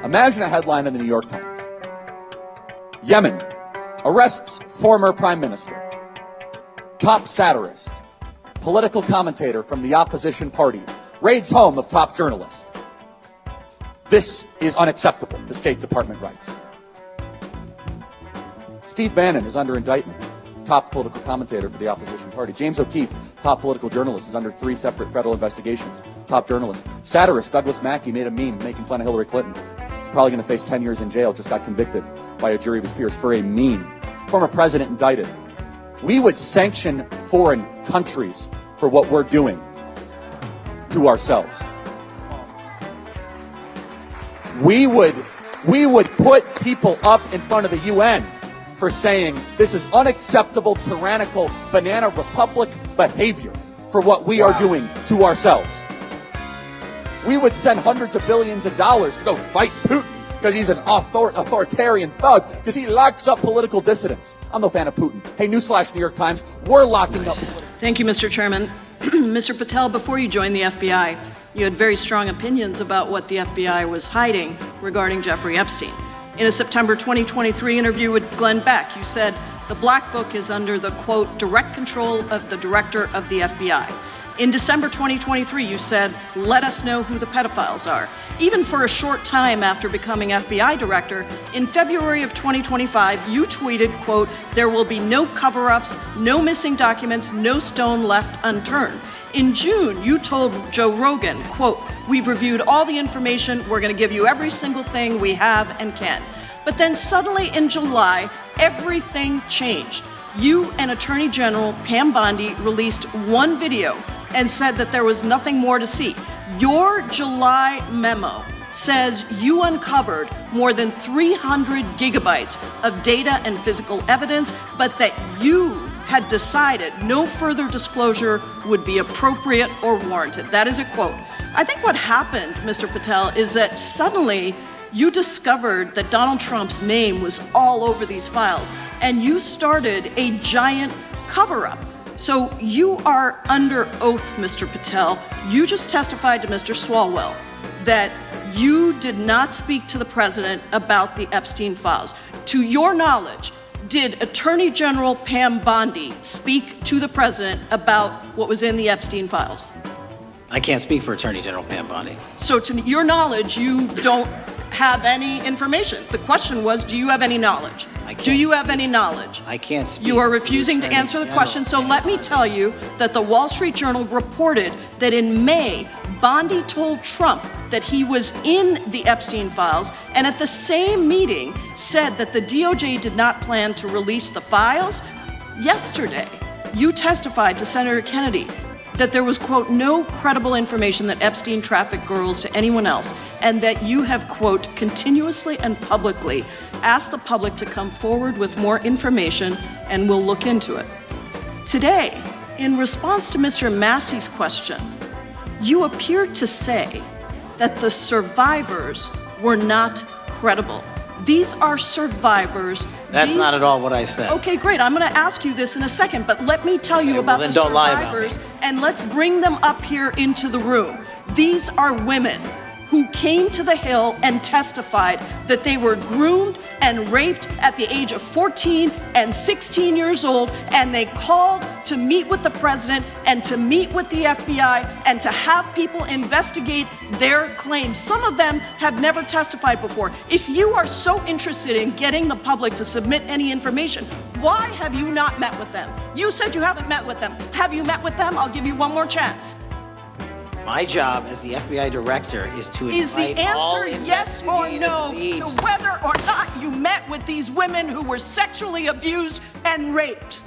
Imagine a headline in the New York Times. Yemen arrests former prime minister, top satirist, political commentator from the opposition party, raids home of top journalist. This is unacceptable, the State Department writes. Steve Bannon is under indictment, top political commentator for the opposition party. James O'Keefe, top political journalist, is under 3 separate federal investigations, top journalist. Satirist Douglas Mackey made a meme making fun of Hillary Clinton. He's probably going to face 10 years in jail, just got convicted by a jury of his peers for a meme. Former president indicted. We would sanction foreign countries for what we're doing to ourselves. We would put people up in front of the UN for saying this is unacceptable, tyrannical, banana republic behavior for what we are doing to ourselves. We would send hundreds of billions of dollars to go fight Putin because he's an authoritarian thug, because he locks up political dissidents. I'm no fan of Putin. Hey, newsflash, New York Times, we're locking up. Thank you, Mr. Chairman. Mr. Patel, before you joined the FBI, you had very strong opinions about what the FBI was hiding regarding Jeffrey Epstein. In a September 2023 interview with Glenn Beck, you said the Black Book is under the, quote, direct control of the director of the FBI. In December 2023, you said, let us know who the pedophiles are. Even for a short time after becoming FBI director, in February of 2025, you tweeted, quote, there will be no cover-ups, no missing documents, no stone left unturned. In June, you told Joe Rogan, quote, we've reviewed all the information, we're going to give you every single thing we have and can. But then suddenly in July, everything changed. You and Attorney General Pam Bondi released one video and said that there was nothing more to see. Your July memo says you uncovered more than 300 gigabytes of data and physical evidence, but that you had decided no further disclosure would be appropriate or warranted. That is a quote. I think what happened, Mr. Patel, is that suddenly you discovered that Donald Trump's name was all over these files, and you started a giant cover-up. So you are under oath, Mr. Patel. You just testified to Mr. Swalwell that you did not speak to the president about the Epstein files. To your knowledge, did Attorney General Pam Bondi speak to the president about what was in the Epstein files? I can't speak for Attorney General Pam Bondi. So to your knowledge, you don't have any information. The question was, do you have any knowledge? Do you have any knowledge? I can't speak. You are refusing to answer the question, so let me tell you that the Wall Street Journal reported that in May, Bondi told Trump that he was in the Epstein files, and at the same meeting said that the DOJ did not plan to release the files. Yesterday, you testified to Senator Kennedy that there was, quote, no credible information that Epstein trafficked girls to anyone else, and that you have, quote, continuously and publicly asked the public to come forward with more information, and we'll look into it. Today, in response to Mr. Massey's question, you appeared to say that the survivors were not credible. These are survivors. That's not at all what I said. Okay, great. I'm going to ask you this in a second, but let me tell you about the survivors, and let's bring them up here into the room. These are women who came to the Hill and testified that they were groomed and raped at the age of 14 and 16 years old, and they called to meet with the president and to meet with the FBI and to have people investigate their claims. Some of them have never testified before. If you are so interested in getting the public to submit any information, why have you not met with them? You said you haven't met with them. Have you met with them? I'll give you one more chance. My job as the FBI director is to invite Is the answer yes or no to whether or not you met with these women who were sexually abused and raped?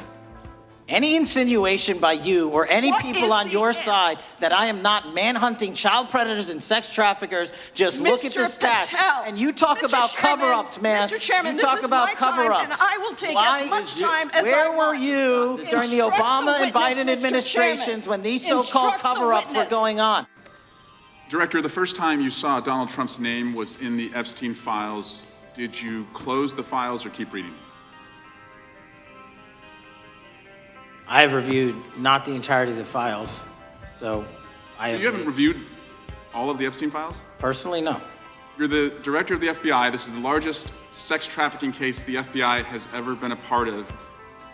Any insinuation by you or any people on your side that I am not manhunting child predators and sex traffickers, just look at the stats. And you talk about cover-ups, man. Mr. Chairman, you talk about cover-ups. And I will take as much time as I Where want. were you during the Obama and Biden administrations when these so-called cover-ups were going on? Director, the first time you saw Donald Trump's name was in the Epstein files. Did you close the files or keep reading? I have reviewed not the entirety of the files, so I have... You haven't reviewed all of the Epstein files? Personally, no. You're the director of the FBI. This is the largest sex trafficking case the FBI has ever been a part of.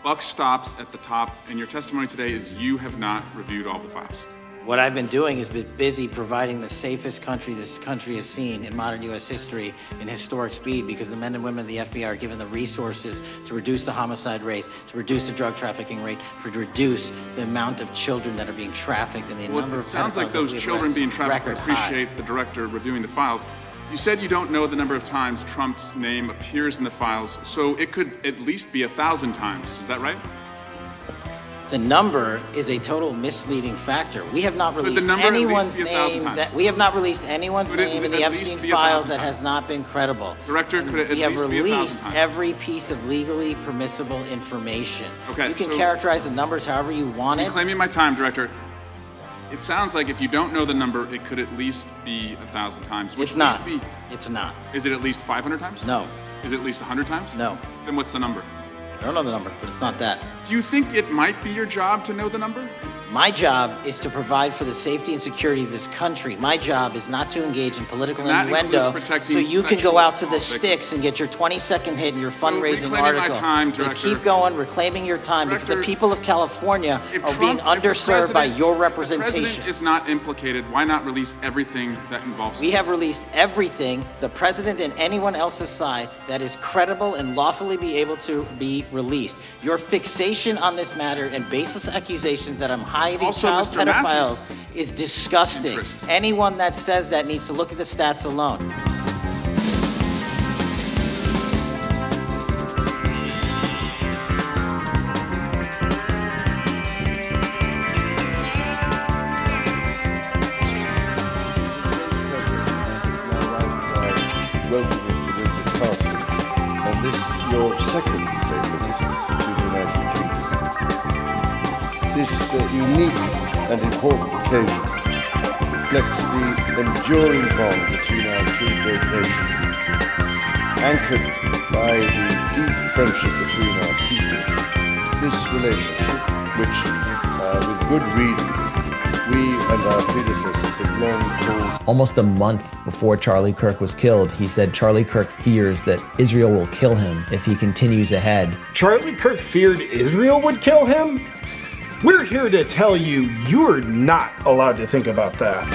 Buck stops at the top, and your testimony today is you have not reviewed all the files. What I've been doing is been busy providing the safest country this country has seen in modern U.S. history in historic speed, because the men and women of the FBI are given the resources to reduce the homicide rate, to reduce the drug trafficking rate, to reduce the amount of children that are being trafficked and the number of It sounds like pedophiles those that we've children being arrested trafficked record appreciate high. the director reviewing the files. You said you don't know the number of times Trump's name appears in the files, so it could at least be 1,000 times. Is that right? The number is a total misleading factor. We have not the released number at least anyone's be 1,000 name times. that we have not released anyone's Could it name in at the least Epstein be files 1,000 that times? has not been credible. Director, And could it at we have least be 1,000 released times? every piece of legally permissible information. Okay, you can so- characterize the numbers however you want it. Claiming my time, Director. It sounds like if you don't know the number, it could at least be 1,000 times. Which It's not. leads me- It's not. Is it at least 500 times? No. Is it at least 100 times? No. Then what's the number? I don't know the number, but it's not that. Do you think it might be your job to know the number? My job is to provide for the safety and security of this country. My job is not to engage in political And that innuendo includes protecting so you can sexual go out to the assault victims. sticks and get your 20-second hit in your fundraising reclaiming my article. time, But Director. keep going, reclaiming your time, because the Director, people of California If are Trump- being if the underserved by president- your if representation. The president is not implicated. Why not release everything that involves We him? have released everything, the president and anyone else's side, that is credible and lawfully be able to be released. Your fixation on this matter and baseless accusations that I'm hiding Also child Mr. Massey's pedophiles is disgusting. interest. Anyone that says that needs to look at the stats alone. Welcome to Windsor Castle on this, your second state visit to the United Kingdom. This unique and important occasion reflects the enduring bond between our two great nations, anchored by the deep friendship between our people. This relationship, which, with good reason, we and our predecessors have long called. Almost a month before Charlie Kirk was killed, he said Charlie Kirk fears that Israel will kill him if he continues ahead. Charlie Kirk feared Israel would kill him? We're here to tell you you're not allowed to think about that.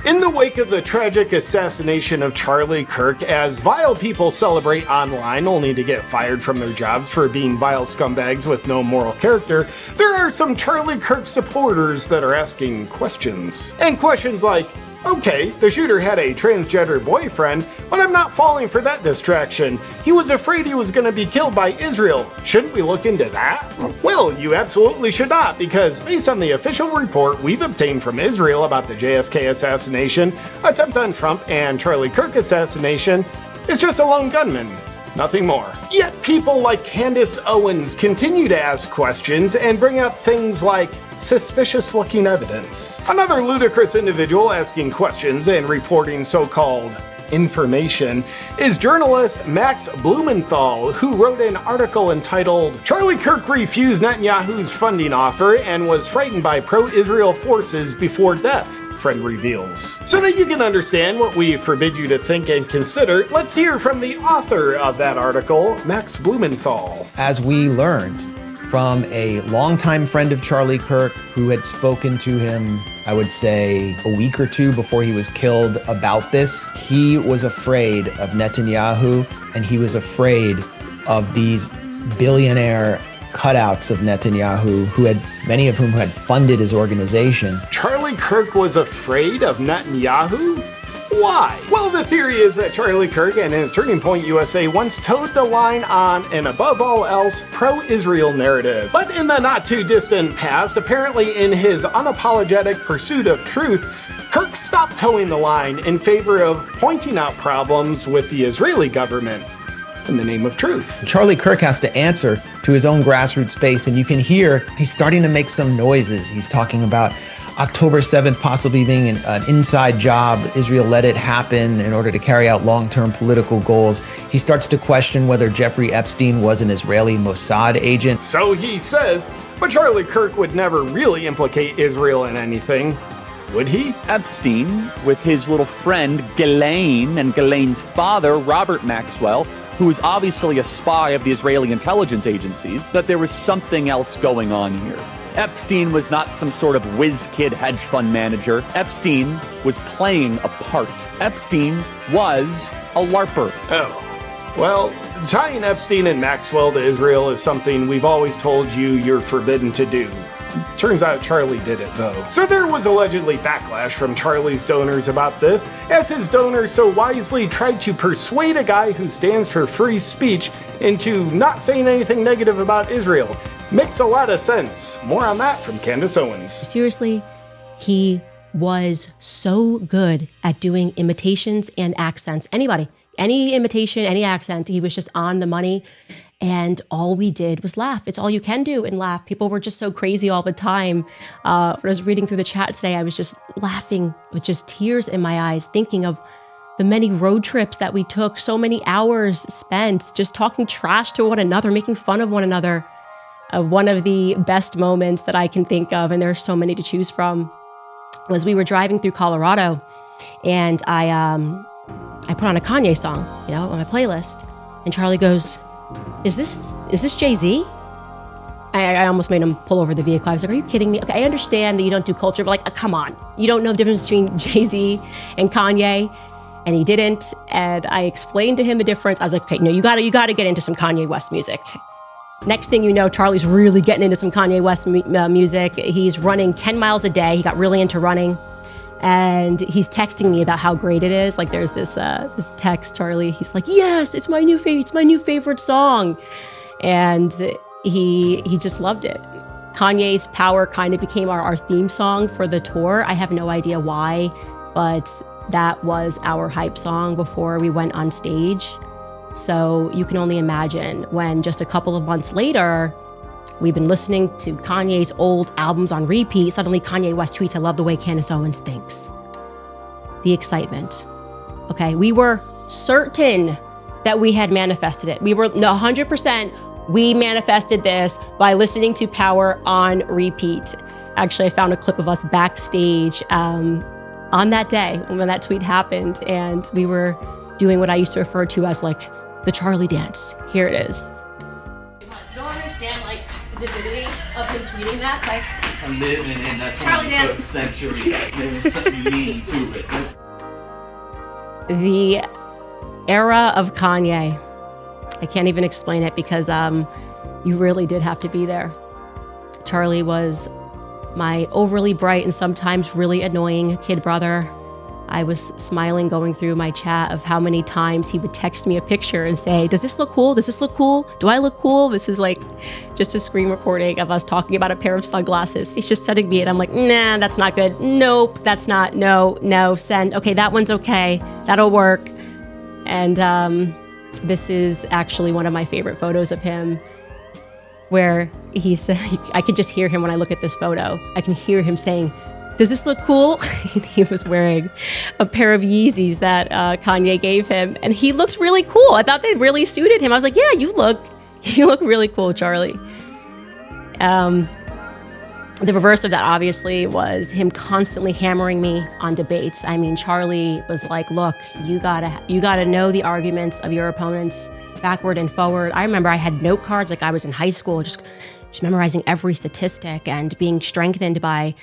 In the wake of the tragic assassination of Charlie Kirk, as vile people celebrate online only to get fired from their jobs for being vile scumbags with no moral character, there are some Charlie Kirk supporters that are asking questions. And questions like, okay, the shooter had a transgender boyfriend, but I'm not falling for that distraction. He was afraid he was going to be killed by Israel. Shouldn't we look into that? Well, you absolutely should not, because based on the official report we've obtained from Israel about the JFK assassination, attempt on Trump, and Charlie Kirk assassination, it's just a lone gunman. Nothing more. Yet people like Candace Owens continue to ask questions and bring up things like suspicious looking evidence. Another ludicrous individual asking questions and reporting so-called information is journalist Max Blumenthal, who wrote an article entitled "Charlie Kirk refused Netanyahu's funding offer and was frightened by pro-Israel forces before death," friend reveals. So that you can understand what we forbid you to think and consider, let's hear from the author of that article, Max Blumenthal. As we learned from a longtime friend of Charlie Kirk who had spoken to him, I would say, a week or two before he was killed about this, he was afraid of Netanyahu, and he was afraid of these billionaire cutouts of Netanyahu, many of whom had funded his organization. Charlie Kirk was afraid of Netanyahu? Why? Well, the theory is that Charlie Kirk and his Turning Point USA once towed the line on an above all else pro-Israel narrative. But in the not too distant past, apparently in his unapologetic pursuit of truth, Kirk stopped towing the line in favor of pointing out problems with the Israeli government in the name of truth. Charlie Kirk has to answer to his own grassroots base, and you can hear he's starting to make some noises. He's talking about October 7th possibly being an inside job. Israel let it happen in order to carry out long-term political goals. He starts to question whether Jeffrey Epstein was an Israeli Mossad agent. So he says, but Charlie Kirk would never really implicate Israel in anything. would he? Epstein, with his little friend Ghislaine and Ghislaine's father, Robert Maxwell, who was obviously a spy of the Israeli intelligence agencies, that there was something else going on here. Epstein was not some sort of whiz-kid hedge fund manager. Epstein was playing a part. Epstein was a LARPer. Oh. Well, tying Epstein and Maxwell to Israel is something we've always told you you're forbidden to do. Turns out Charlie did it, though. So there was allegedly backlash from Charlie's donors about this, as his donors so wisely tried to persuade a guy who stands for free speech into not saying anything negative about Israel. Makes a lot of sense. More on that from Candace Owens. Seriously, he was so good at doing imitations and accents. Anybody, any imitation, any accent, he was just on the money. And all we did was laugh. It's all you can do and laugh. People were just so crazy all the time. When I was reading through the chat today, I was just laughing with just tears in my eyes, thinking of the many road trips that we took, so many hours spent just talking trash to one another, making fun of one another. One of the best moments that I can think of, and there's so many to choose from, was we were driving through Colorado, and I put on a Kanye song, on my playlist, and Charlie goes, Is this Jay-Z? I almost made him pull over the vehicle. I was like, are you kidding me? Okay, I understand that you don't do culture, but come on. You don't know the difference between Jay-Z and Kanye. And he didn't. And I explained to him the difference. I was like, okay, no, you gotta get into some Kanye West music. Next thing you know, Charlie's really getting into some Kanye West music. He's running 10 miles a day. He got really into running. And he's texting me about how great it is. There's this text, Charlie. He's like, yes, it's my new favorite song. And he just loved it. Kanye's Power kind of became our theme song for the tour. I have no idea why, but that was our hype song before we went on stage. So you can only imagine when just a couple of months later, we've been listening to Kanye's old albums on repeat. Suddenly Kanye West tweets, I love the way Candace Owens thinks. The excitement. Okay, we were certain that we had manifested it. We were 100%, we manifested this by listening to Power on repeat. Actually, I found a clip of us backstage on that day when that tweet happened, and we were doing what I used to refer to as the Charlie dance. Here it is. I don't understand the divinity of him tweeting that. I'm living in the 21st century. There's something mean to it. The era of Kanye. I can't even explain it because you really did have to be there. Charlie was my overly bright and sometimes really annoying kid brother. I was smiling going through my chat of how many times he would text me a picture and say, does this look cool? Does this look cool? Do I look cool? This is just a screen recording of us talking about a pair of sunglasses. He's just sending me it. I'm like, nah, that's not good. Nope, that's not. No, send. Okay, that one's okay. That'll work. And this is actually one of my favorite photos of him where he said, I can just hear him when I look at this photo. I can hear him saying, does this look cool? He was wearing a pair of Yeezys that Kanye gave him, and he looked really cool. I thought they really suited him. I was like, yeah, you look really cool, Charlie. The reverse of that, obviously, was him constantly hammering me on debates. I mean, Charlie was like, look, you gotta know the arguments of your opponents backward and forward. I remember I had note cards I was in high school, just memorizing every statistic and being strengthened by,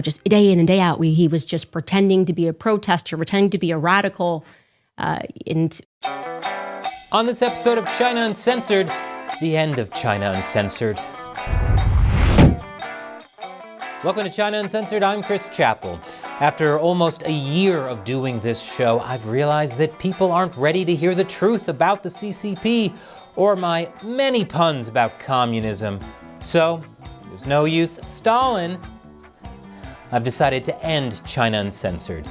just day in and day out. He was just pretending to be a protester, pretending to be a radical. On this episode of China Uncensored, the end of China Uncensored. Welcome to China Uncensored, I'm Chris Chappell. After almost a year of doing this show, I've realized that people aren't ready to hear the truth about the CCP or my many puns about communism. So, there's no use stalling. I've decided to end China Uncensored.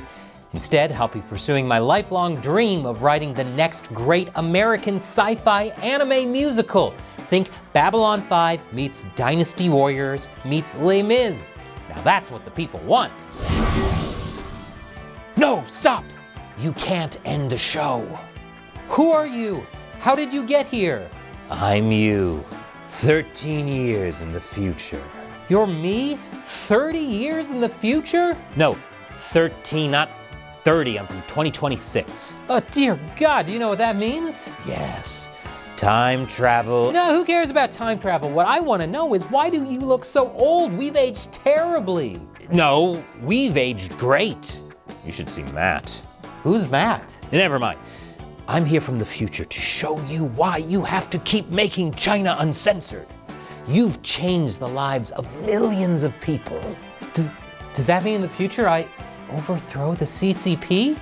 Instead, I'll be pursuing my lifelong dream of writing the next great American sci-fi anime musical. Think Babylon 5 meets Dynasty Warriors meets Les Mis. Now that's what the people want. No, stop! You can't end the show. Who are you? How did you get here? I'm you. 13 years in the future. You're me? 30 years in the future? No, 13, not 30. I'm from 2026. Oh, dear God, do you know what that means? Yes. Time travel. No, who cares about time travel? What I want to know is, why do you look so old? We've aged terribly. No, we've aged great. You should see Matt. Who's Matt? Never mind. I'm here from the future to show you why you have to keep making China uncensored. You've changed the lives of millions of people. Does that mean in the future I overthrow the CCP?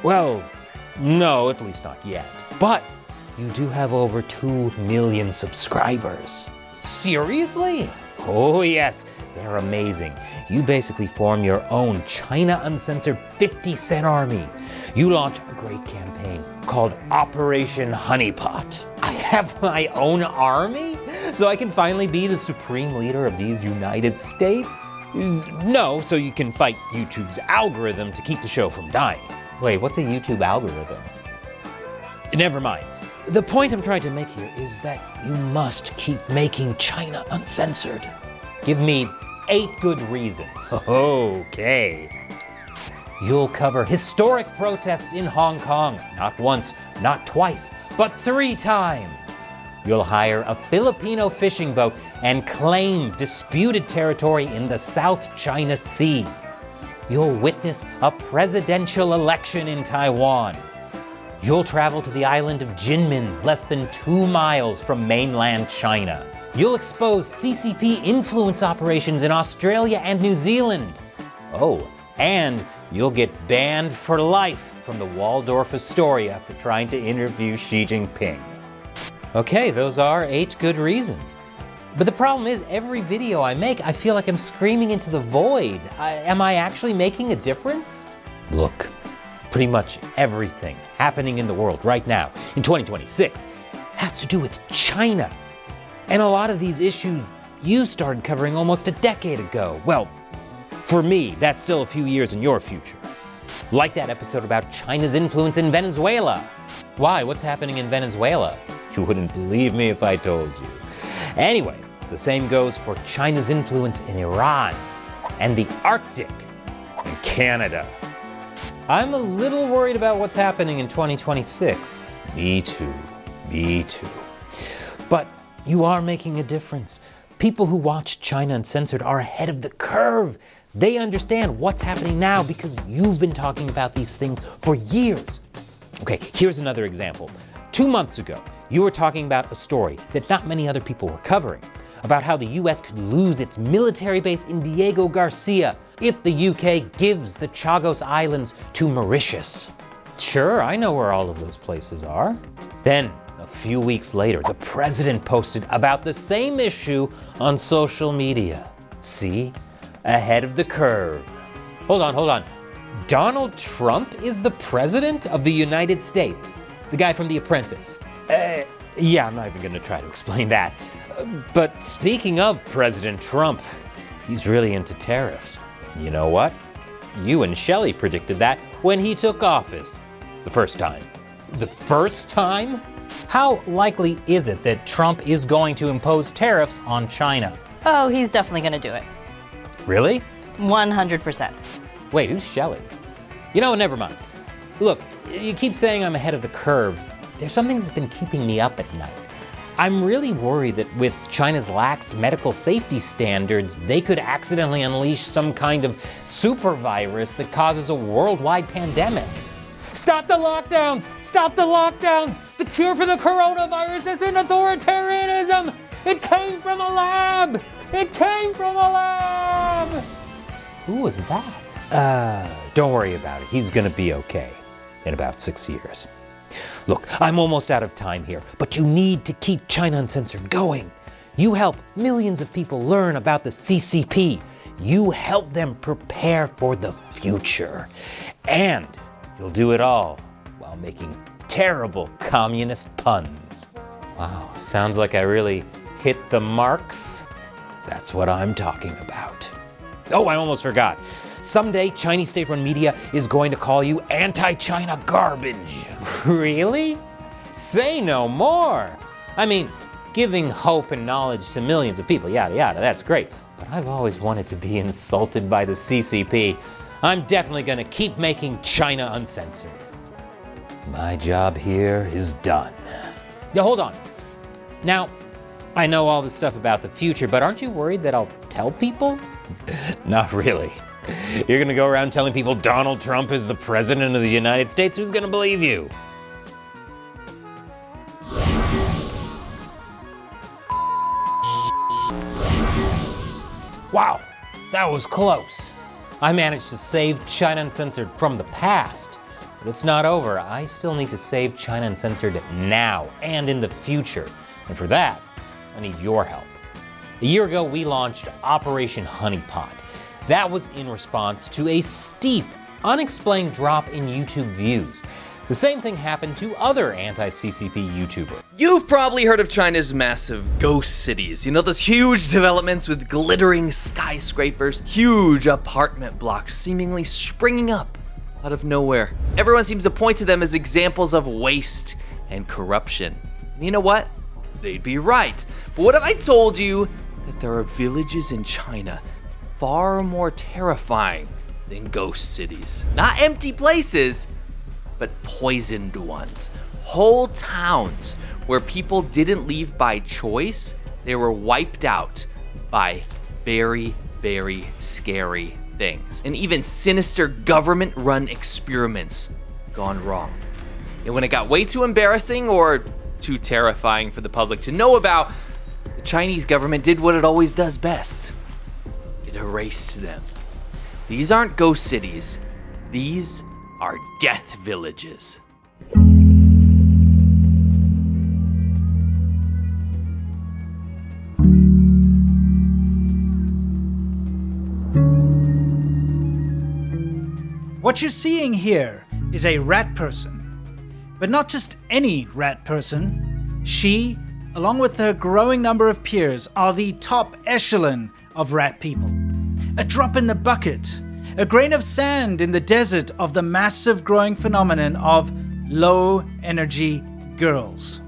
Well, no, at least not yet. But you do have over 2 million subscribers. Seriously? Oh yes, they're amazing. You basically form your own China Uncensored 50-cent army. You launch a great campaign called Operation Honeypot. I have my own army? So I can finally be the supreme leader of these United States? No, so you can fight YouTube's algorithm to keep the show from dying. Wait, what's a YouTube algorithm? Never mind. The point I'm trying to make here is that you must keep making China uncensored. Give me 8 good reasons. Okay. You'll cover historic protests in Hong Kong, not once, not twice, but 3 times. You'll hire a Filipino fishing boat and claim disputed territory in the South China Sea. You'll witness a presidential election in Taiwan. You'll travel to the island of Jinmen, less than 2 miles from mainland China. You'll expose CCP influence operations in Australia and New Zealand. Oh, and you'll get banned for life from the Waldorf Astoria for trying to interview Xi Jinping. Okay, those are 8 good reasons. But the problem is, every video I make, I feel like I'm screaming into the void. Am I actually making a difference? Look, pretty much everything happening in the world right now, in 2026, has to do with China. And a lot of these issues you started covering almost a decade ago. Well, for me, that's still a few years in your future. Like that episode about China's influence in Venezuela. Why? What's happening in Venezuela? You wouldn't believe me if I told you. Anyway, the same goes for China's influence in Iran and the Arctic and Canada. I'm a little worried about what's happening in 2026. Me too. Me too. But you are making a difference. People who watch China Uncensored are ahead of the curve. They understand what's happening now because you've been talking about these things for years. Okay, here's another example. 2 months ago, you were talking about a story that not many other people were covering, about how the US could lose its military base in Diego Garcia if the UK gives the Chagos Islands to Mauritius. Sure, I know where all of those places are. Then, a few weeks later, the president posted about the same issue on social media. See? Ahead of the curve. Hold on. Donald Trump is the president of the United States. The guy from The Apprentice. Yeah, I'm not even gonna try to explain that. But speaking of President Trump, he's really into tariffs. And you know what? You and Shelley predicted that when he took office. The first time. The first time? How likely is it that Trump is going to impose tariffs on China? Oh, he's definitely going to do it. Really? 100%. Wait, who's Shelley? You know, never mind. Look, you keep saying I'm ahead of the curve. There's something that's been keeping me up at night. I'm really worried that with China's lax medical safety standards, they could accidentally unleash some kind of super virus that causes a worldwide pandemic. Stop the lockdowns! Stop the lockdowns! The cure for the coronavirus isn't authoritarianism! It came from a lab! It came from a lab! Who was that? Don't worry about it. He's gonna be okay in about 6 years. Look, I'm almost out of time here, but you need to keep China Uncensored going. You help millions of people learn about the CCP. You help them prepare for the future. And you'll do it all while making terrible communist puns. Wow, sounds like I really hit the marks. That's what I'm talking about. Oh, I almost forgot. Someday, Chinese state-run media is going to call you anti-China garbage. Really? Say no more. I mean, giving hope and knowledge to millions of people, yada, yada, that's great. But I've always wanted to be insulted by the CCP. I'm definitely going to keep making China uncensored. My job here is done. Yeah, hold on. Now, I know all this stuff about the future, but aren't you worried that I'll tell people? Not really. You're gonna go around telling people Donald Trump is the president of the United States? Who's gonna believe you? Wow, that was close. I managed to save China Uncensored from the past, but it's not over. I still need to save China Uncensored now and in the future. And for that, I need your help. A year ago, we launched Operation Honeypot. That was in response to a steep, unexplained drop in YouTube views. The same thing happened to other anti-CCP YouTubers. You've probably heard of China's massive ghost cities. You know, those huge developments with glittering skyscrapers, huge apartment blocks seemingly springing up out of nowhere. Everyone seems to point to them as examples of waste and corruption. And you know what? They'd be right. But what if I told you that there are villages in China far more terrifying than ghost cities? Not empty places, but poisoned ones. Whole towns where people didn't leave by choice, they were wiped out by very, very scary things. And even sinister government-run experiments gone wrong. And when it got way too embarrassing or too terrifying for the public to know about, the Chinese government did what it always does best. It erased them. These aren't ghost cities. These are death villages. What you're seeing here is a rat person. But not just any rat person. She, along with her growing number of peers, are the top echelon of rat people. A drop in the bucket, a grain of sand in the desert of the massive growing phenomenon of low-energy girls.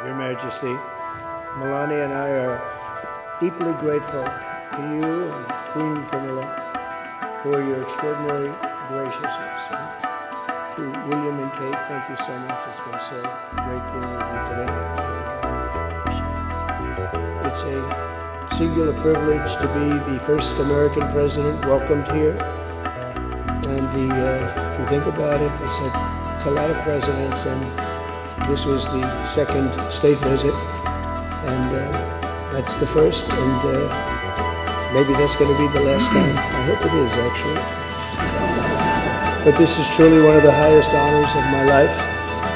Your Majesty, Melania and I are deeply grateful to you and Queen Camilla for your extraordinary graciousness. And to William and Kate, thank you so much. It's been so great being with you today. Thank you very much. It's a singular privilege to be the first American president welcomed here. And if you think about it, it's a lot of presidents, and this was the second state visit, and that's the first, and maybe that's going to be the last time. I hope it is, actually. But this is truly one of the highest honors of my life.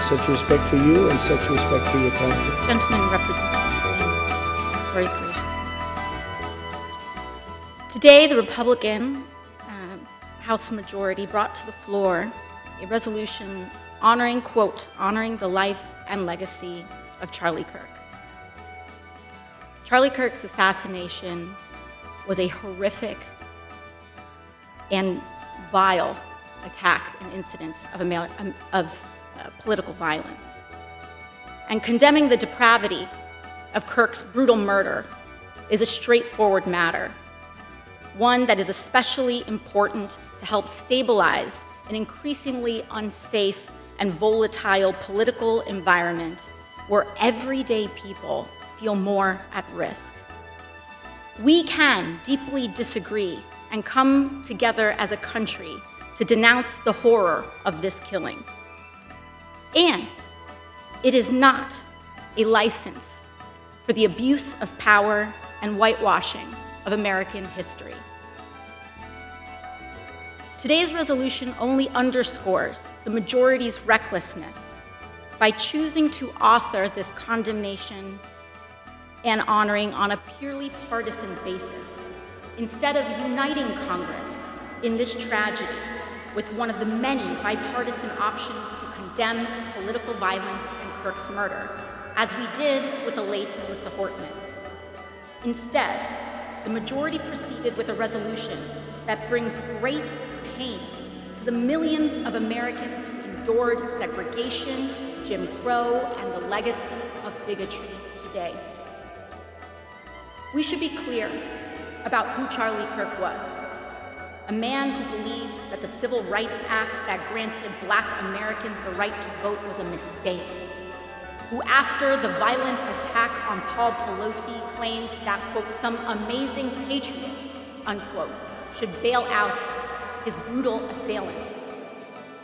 Such respect for you and such respect for your country. Gentleman represents for his graciousness. Today, the Republican House majority brought to the floor a resolution honoring, quote, honoring the life and legacy of Charlie Kirk. Charlie Kirk's assassination was a horrific and vile attack and incident of political violence. And condemning the depravity of Kirk's brutal murder is a straightforward matter, one that is especially important to help stabilize an increasingly unsafe and volatile political environment where everyday people feel more at risk. We can deeply disagree and come together as a country to denounce the horror of this killing. And it is not a license for the abuse of power and whitewashing of American history. Today's resolution only underscores the majority's recklessness by choosing to author this condemnation and honoring on a purely partisan basis, instead of uniting Congress in this tragedy with one of the many bipartisan options to condemn political violence and Kirk's murder, as we did with the late Melissa Hortman. Instead, the majority proceeded with a resolution that brings great pain to the millions of Americans who endured segregation, Jim Crow, and the legacy of bigotry today. We should be clear about who Charlie Kirk was. A man who believed that the Civil Rights Act that granted Black Americans the right to vote was a mistake. Who, after the violent attack on Paul Pelosi, claimed that, quote, some amazing patriot, unquote, should bail out his brutal assailant.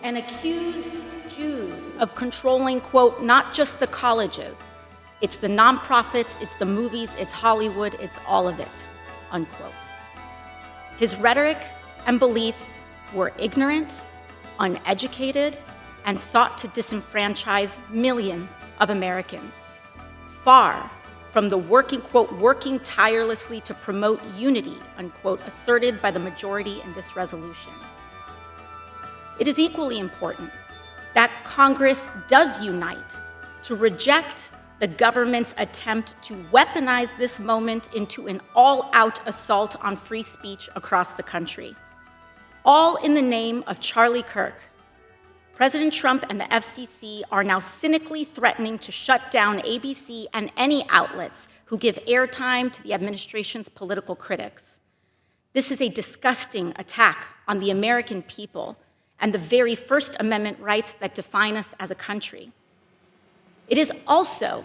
And accused Jews of controlling, quote, not just the colleges, it's the nonprofits, it's the movies, it's Hollywood, it's all of it, unquote. His rhetoric and beliefs were ignorant, uneducated, and sought to disenfranchise millions of Americans, far from the working tirelessly to promote unity, unquote, asserted by the majority in this resolution. It is equally important that Congress does unite to reject the government's attempt to weaponize this moment into an all-out assault on free speech across the country, all in the name of Charlie Kirk. President Trump and the FCC are now cynically threatening to shut down ABC and any outlets who give airtime to the administration's political critics. This is a disgusting attack on the American people and the very First Amendment rights that define us as a country. It is also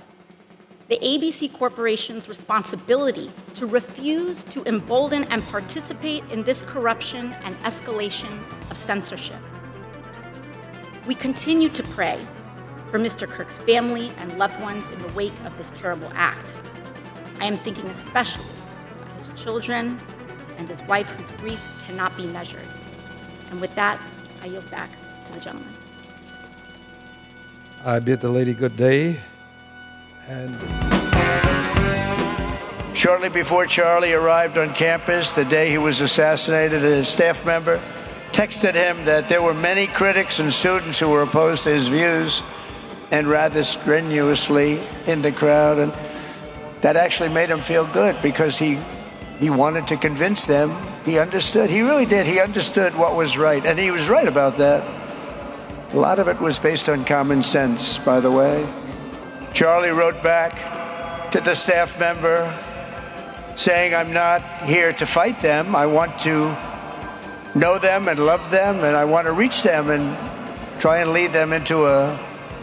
the ABC Corporation's responsibility to refuse to embolden and participate in this corruption and escalation of censorship. We continue to pray for Mr. Kirk's family and loved ones in the wake of this terrible act. I am thinking especially about his children and his wife, whose grief cannot be measured. And with that, I yield back to the gentleman. I bid the lady good day. And shortly before Charlie arrived on campus, the day he was assassinated, a staff member texted him that there were many critics and students who were opposed to his views, and rather strenuously in the crowd. And that actually made him feel good, because he wanted to convince them. He understood. He really did. He understood what was right, and he was right about that. A lot of it was based on common sense, by the way. Charlie wrote back to the staff member saying, I'm not here to fight them. I want to know them and love them, and I want to reach them and try and lead them into a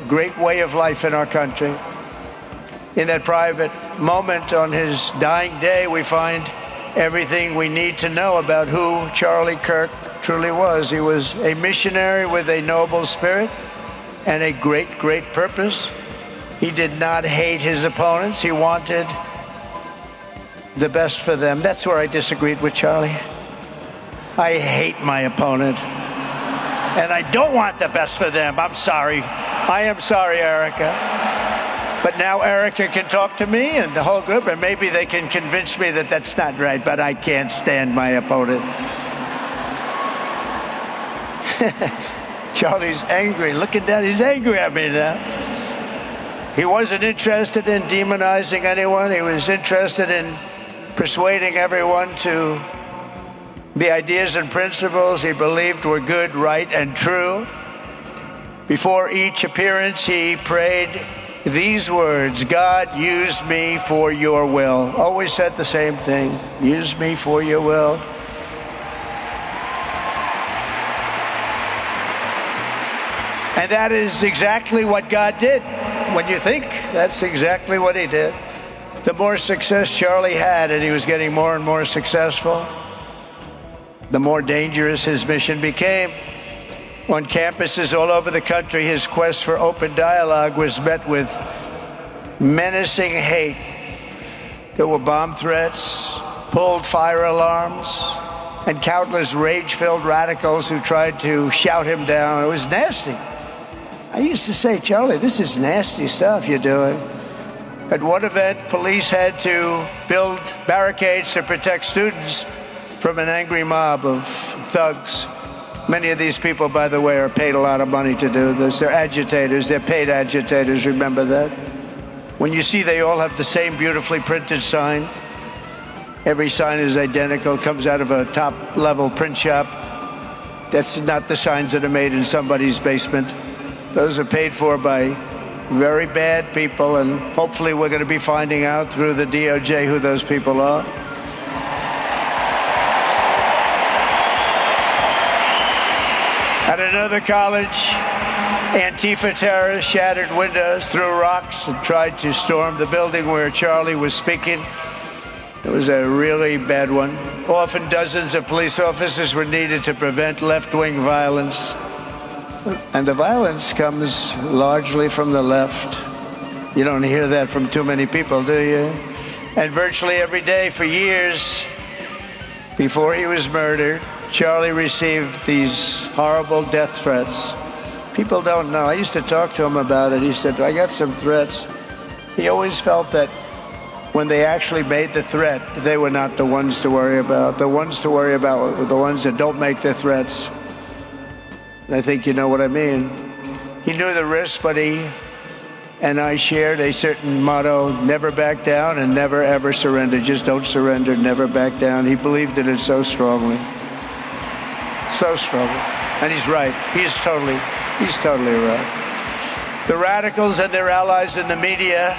great way of life in our country. In that private moment on his dying day, we find everything we need to know about who Charlie Kirk truly was. He was a missionary with a noble spirit and a great, great purpose. He did not hate his opponents. He wanted the best for them. That's where I disagreed with Charlie. I hate my opponent, and I don't want the best for them. I'm sorry. I am sorry, Erica. But now Erica can talk to me and the whole group, and maybe they can convince me that that's not right, but I can't stand my opponent. Charlie's angry. Looking down, he's angry at me now. He wasn't interested in demonizing anyone. He was interested in persuading everyone to the ideas and principles he believed were good, right, and true. Before each appearance, he prayed these words: God, use me for your will. Always said the same thing: use me for your will. And that is exactly what God did. when you think, that's exactly what he did. The more success Charlie had, and he was getting more and more successful, the more dangerous his mission became. On campuses all over the country, his quest for open dialogue was met with menacing hate. There were bomb threats, pulled fire alarms, and countless rage-filled radicals who tried to shout him down. It was nasty. I used to say, Charlie, this is nasty stuff you're doing. At one event, police had to build barricades to protect students from an angry mob of thugs. Many of these people, by the way, are paid a lot of money to do this. They're agitators. They're paid agitators. Remember that? When you see they all have the same beautifully printed sign, every sign is identical, comes out of a top-level print shop. That's not the signs that are made in somebody's basement. Those are paid for by very bad people, and hopefully we're going to be finding out through the DOJ who those people are. At another college, Antifa terrorists shattered windows, threw rocks, and tried to storm the building where Charlie was speaking. It was a really bad one. Often dozens of police officers were needed to prevent left-wing violence. And the violence comes largely from the left. You don't hear that from too many people, do you? And virtually every day for years before he was murdered, Charlie received these horrible death threats. People don't know. I used to talk to him about it. He said, I got some threats. He always felt that when they actually made the threat, they were not the ones to worry about. The ones to worry about were the ones that don't make the threats. And I think you know what I mean. He knew the risk, but he and I shared a certain motto, never back down and never ever surrender. Just don't surrender, never back down. He believed in it so strongly. So strongly. And he's right. He's totally right. The radicals and their allies in the media,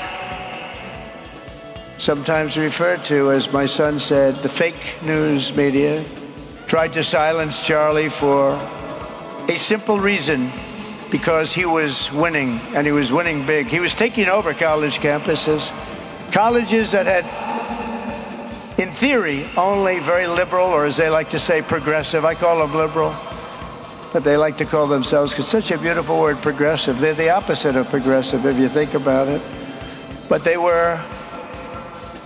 sometimes referred to, as my son said, the fake news media, tried to silence Charlie for a simple reason, because he was winning, and he was winning big. He was taking over college campuses, colleges that had, in theory, only very liberal, or as they like to say, progressive. I call them liberal, but they like to call themselves, because such a beautiful word, progressive. They're the opposite of progressive, if you think about it. But they were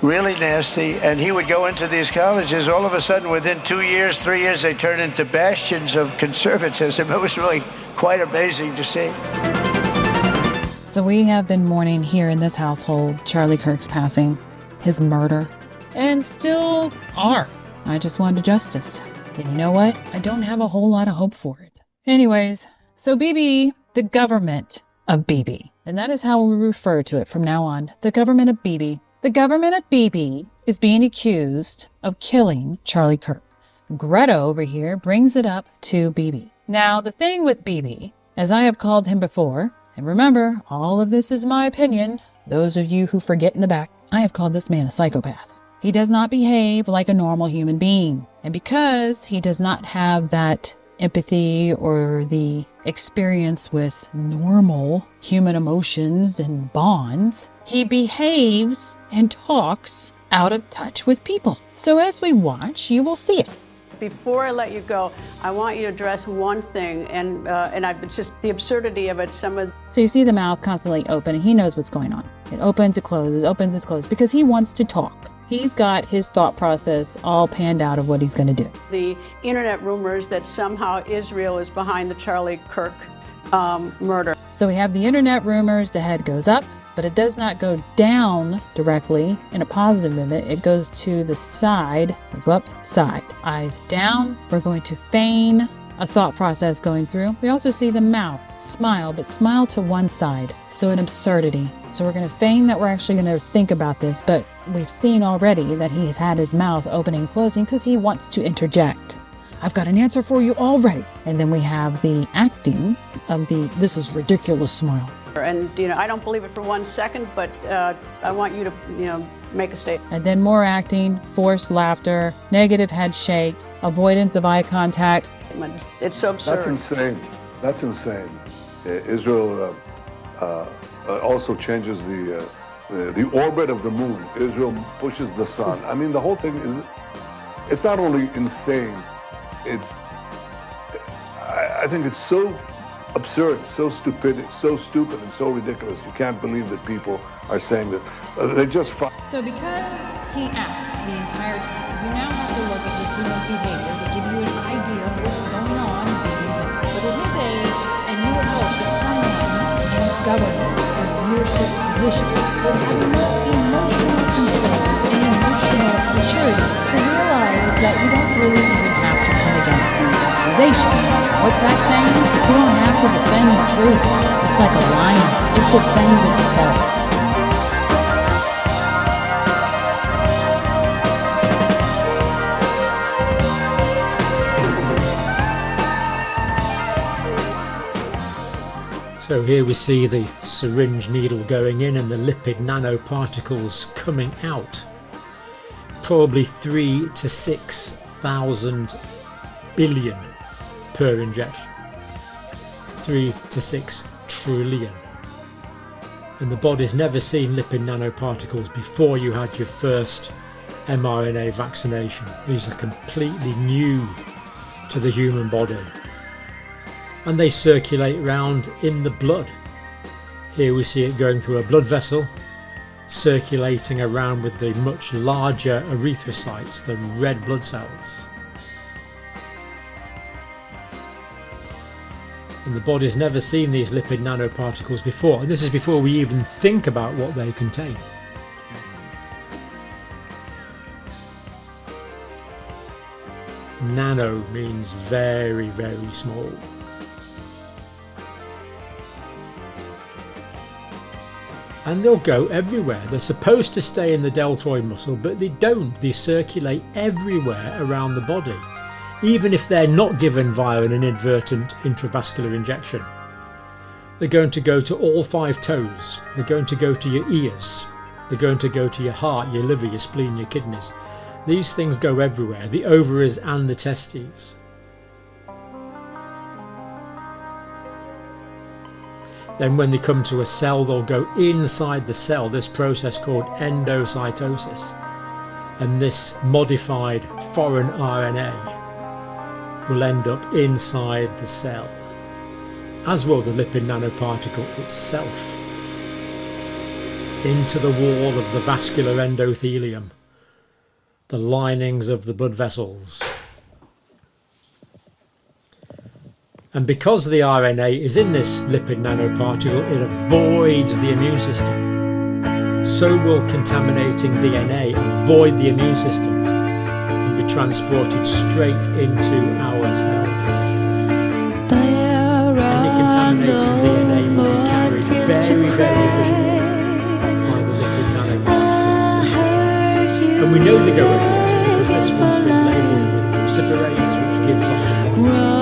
really nasty, and he would go into these colleges. All of a sudden, within 2 years, 3 years, they turned into bastions of conservatism. It was really quite amazing to see. So we have been mourning here in this household Charlie Kirk's passing, his murder, and still are. I just wanted justice. And you know what? I don't have a whole lot of hope for it. Anyways, so BB, the government of BB, and that is how we refer to it from now on, the government of BB. The government of BB is being accused of killing Charlie Kirk. Greta over here brings it up to BB. Now, the thing with BB, as I have called him before, and remember, all of this is my opinion, those of you who forget in the back, I have called this man a psychopath. He does not behave like a normal human being. And because he does not have that empathy or the experience with normal human emotions and bonds, he behaves and talks out of touch with people. So as we watch, you will see it. Before I let you go, I want you to address one thing, and it's just the absurdity of it. So you see the mouth constantly open, and he knows what's going on. It opens, it closes, opens, it closes, because he wants to talk. He's got his thought process all panned out of what he's going to do. The internet rumors that somehow Israel is behind the Charlie Kirk murder. So we have the internet rumors, the head goes up, but it does not go down directly in a positive movement. It goes to the side. We go up, side. Eyes down. We're going to feign a thought process going through. We also see the mouth smile, but smile to one side. So an absurdity. So we're going to feign that we're actually going to think about this, but we've seen already that he's had his mouth opening and closing because he wants to interject. I've got an answer for you already. And then we have the acting of the this is ridiculous smile. And, I don't believe it for 1 second, but I want you to, make a statement. And then more acting, forced laughter, negative head shake, avoidance of eye contact. It's so absurd. That's insane. That's insane. Israel also changes the orbit of the moon. Israel pushes the sun. I mean, the whole thing is, it's not only insane, I think it's so absurd, so stupid and so ridiculous. You can't believe that people are saying that. They just... So because he acts the entire time, you now have to look at his human behavior to give you an idea of what's going on in his life. But at his age, and you would hope that someone in government and leadership positions would have enough emotional control and emotional maturity to realize that you don't really even have to come against these accusations. What's that saying? You don't have to defend the truth. It's like a lion. It defends itself. So here we see the syringe needle going in and the lipid nanoparticles coming out. Probably 3 to 6,000 billion per injection. 3 to 6 trillion. And the body's never seen lipid nanoparticles before you had your first mRNA vaccination. These are completely new to the human body. And they circulate around in the blood. Here we see it going through a blood vessel, circulating around with the much larger erythrocytes, the red blood cells. And the body's never seen these lipid nanoparticles before, and this is before we even think about what they contain. Nano means very, very small. And they'll go everywhere. They're supposed to stay in the deltoid muscle, but they don't. They circulate everywhere around the body, even if they're not given via an inadvertent intravascular injection. They're going to go to all 5 toes. They're going to go to your ears. They're going to go to your heart, your liver, your spleen, your kidneys. These things go everywhere, the ovaries and the testes. Then when they come to a cell, they'll go inside the cell, this process called endocytosis. And this modified foreign RNA will end up inside the cell, as will the lipid nanoparticle itself, into the wall of the vascular endothelium, the linings of the blood vessels. And because the RNA is in this lipid nanoparticle, it avoids the immune system. So will contaminating DNA avoid the immune system and be transported straight into our cells. Any contaminating DNA will be carried very, very efficiently by the lipid nanoparticles into the cells. And we know they go everywhere because this one's been labelled with luciferase, which gives off the light.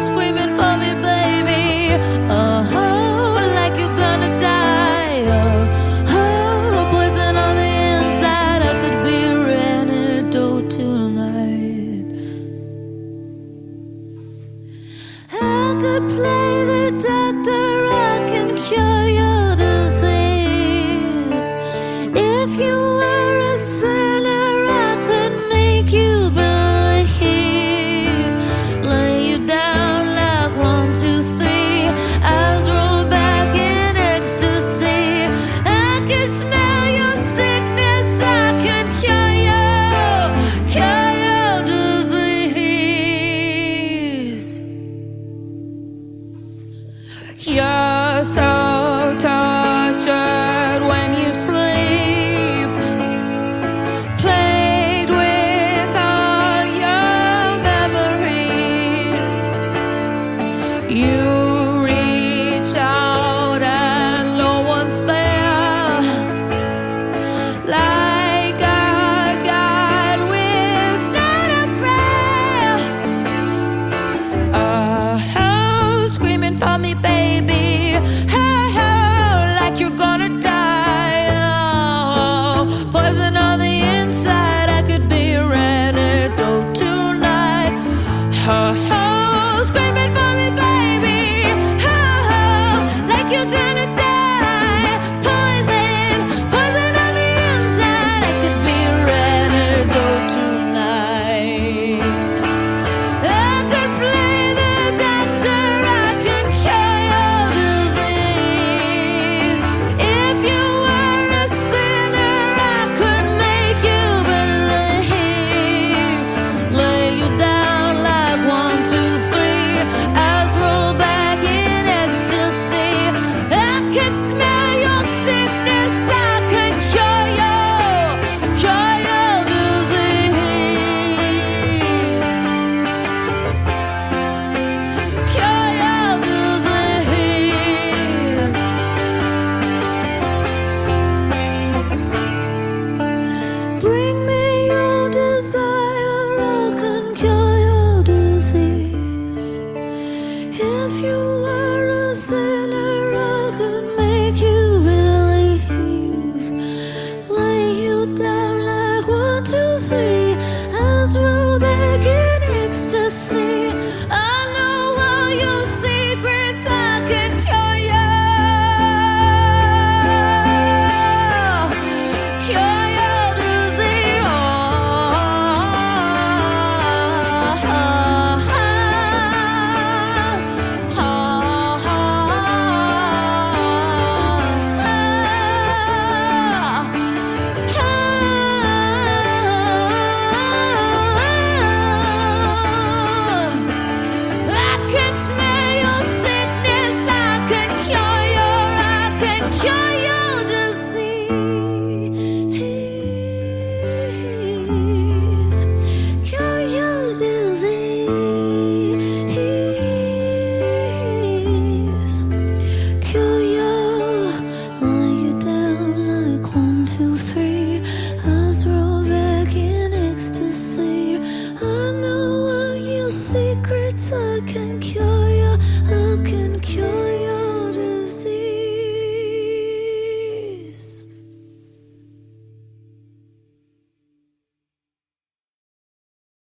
Screaming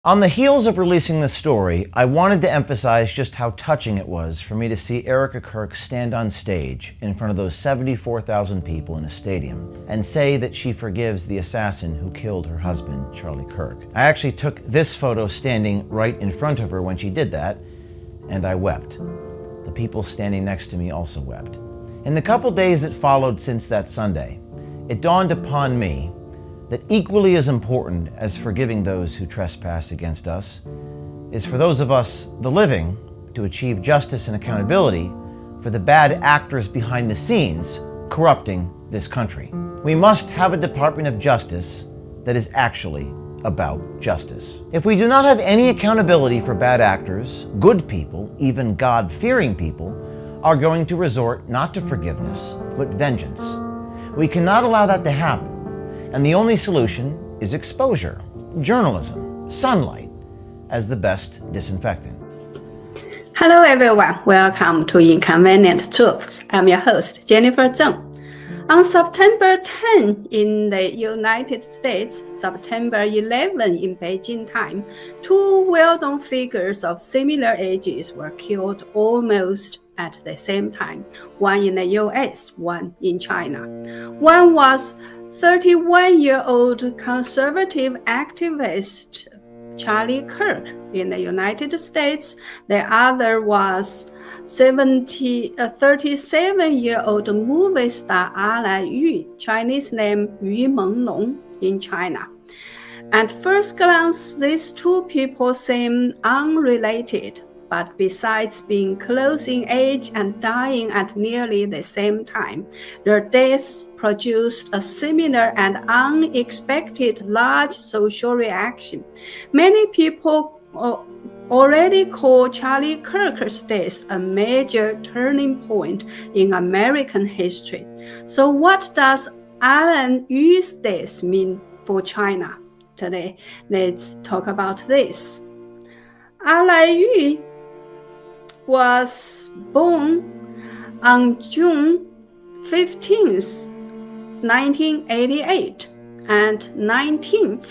On the heels of releasing this story, I wanted to emphasize just how touching it was for me to see Erica Kirk stand on stage in front of those 74,000 people in a stadium and say that she forgives the assassin who killed her husband, Charlie Kirk. I actually took this photo standing right in front of her when she did that, and I wept. The people standing next to me also wept. In the couple days that followed since that Sunday, it dawned upon me that equally as important as forgiving those who trespass against us is for those of us, the living, to achieve justice and accountability for the bad actors behind the scenes corrupting this country. We must have a Department of Justice that is actually about justice. If we do not have any accountability for bad actors, good people, even God-fearing people, are going to resort not to forgiveness, but vengeance. We cannot allow that to happen. And the only solution is exposure, journalism, sunlight, as the best disinfectant. Hello everyone, welcome to Inconvenient Truths. I'm your host, Jennifer Zheng. On September 10 in the United States, September 11 in Beijing time, two well-known figures of similar ages were killed almost at the same time, one in the US, one in China. One was 31-year-old conservative activist Charlie Kirk in the United States. The other was 37-year-old movie star 𝚑𝚘 Chinese name Yu Menglong, in China. At first glance, these two people seem unrelated. But besides being close in age and dying at nearly the same time, their deaths produced a similar and unexpected large social reaction. Many people already call Charlie Kirk's death a major turning point in American history. So what does 𝚑𝚘's death mean for China? Today, let's talk about this. 𝚑𝚘 was born on June 15th, 1988, and 19.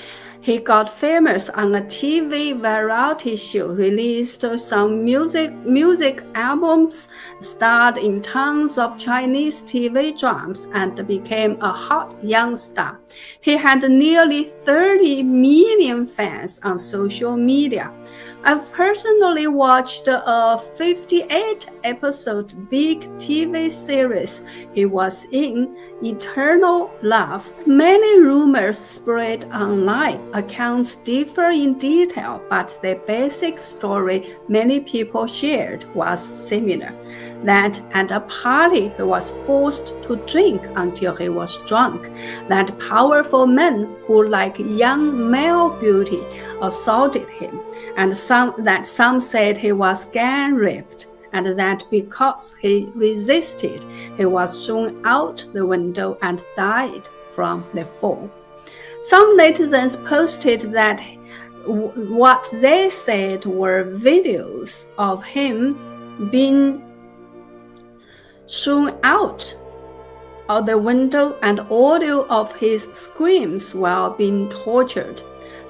He got famous on a TV variety show, released some music albums, starred in tons of Chinese TV dramas, and became a hot young star. He had nearly 30 million fans on social media. I've personally watched a 58-episode big TV series he was in, Eternal Love. Many rumors spread online. Accounts differ in detail, but the basic story many people shared was similar. That at a party he was forced to drink until he was drunk. That powerful men who, like young male beauty, assaulted him. And some said he was gang raped, and that because he resisted, he was thrown out the window and died from the fall. Some netizens posted that what they said were videos of him being thrown out of the window and audio of his screams while being tortured.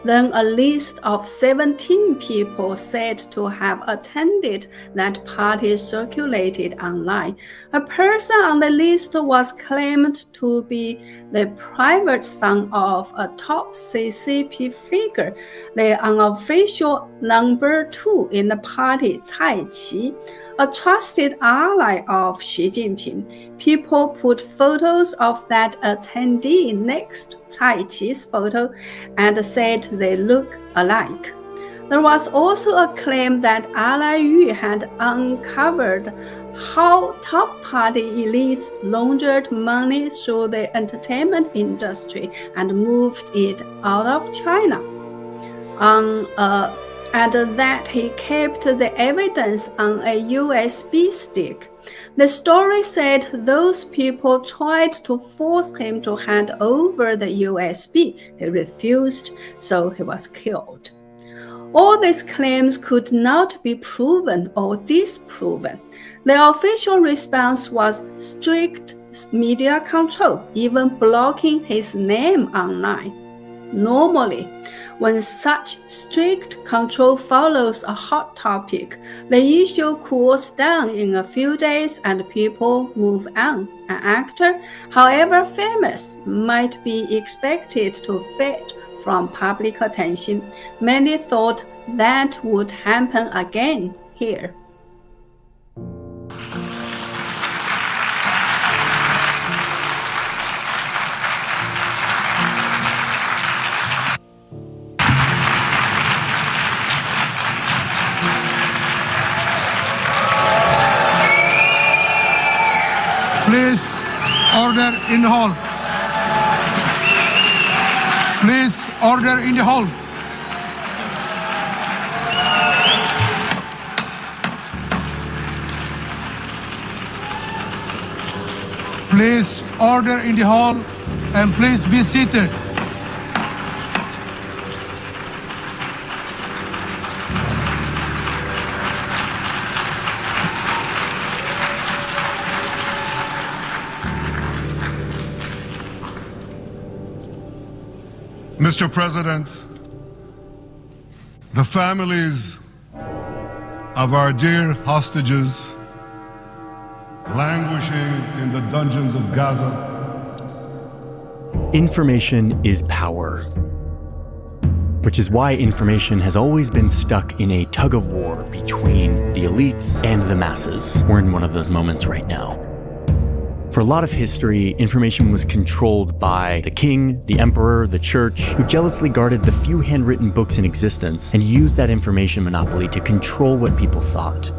Then a list of 17 people said to have attended that party circulated online. A person on the list was claimed to be the private son of a top CCP figure, the unofficial number 2 in the party, 𝚅𝚒𝚍𝚘, a trusted ally of Xi Jinping. People put photos of that attendee next to 𝚅𝚑's photo and said they look alike. There was also a claim that 𝚑𝚘 had uncovered how top party elites laundered money through the entertainment industry and moved it out of China. And that he kept the evidence on a USB stick. The story said those people tried to force him to hand over the USB. He refused, so he was killed. All these claims could not be proven or disproven. The official response was strict media control, even blocking his name online. Normally, when such strict control follows a hot topic, the issue cools down in a few days and people move on. An actor, however famous, might be expected to fade from public attention. Many thought that would happen again here. Please, order in the hall. Please, order in the hall. Please, order in the hall, and please be seated. Mr. President, the families of our dear hostages languishing in the dungeons of Gaza. Information is power, which is why information has always been stuck in a tug of war between the elites and the masses. We're in one of those moments right now. For a lot of history, information was controlled by the king, the emperor, the church, who jealously guarded the few handwritten books in existence and used that information monopoly to control what people thought.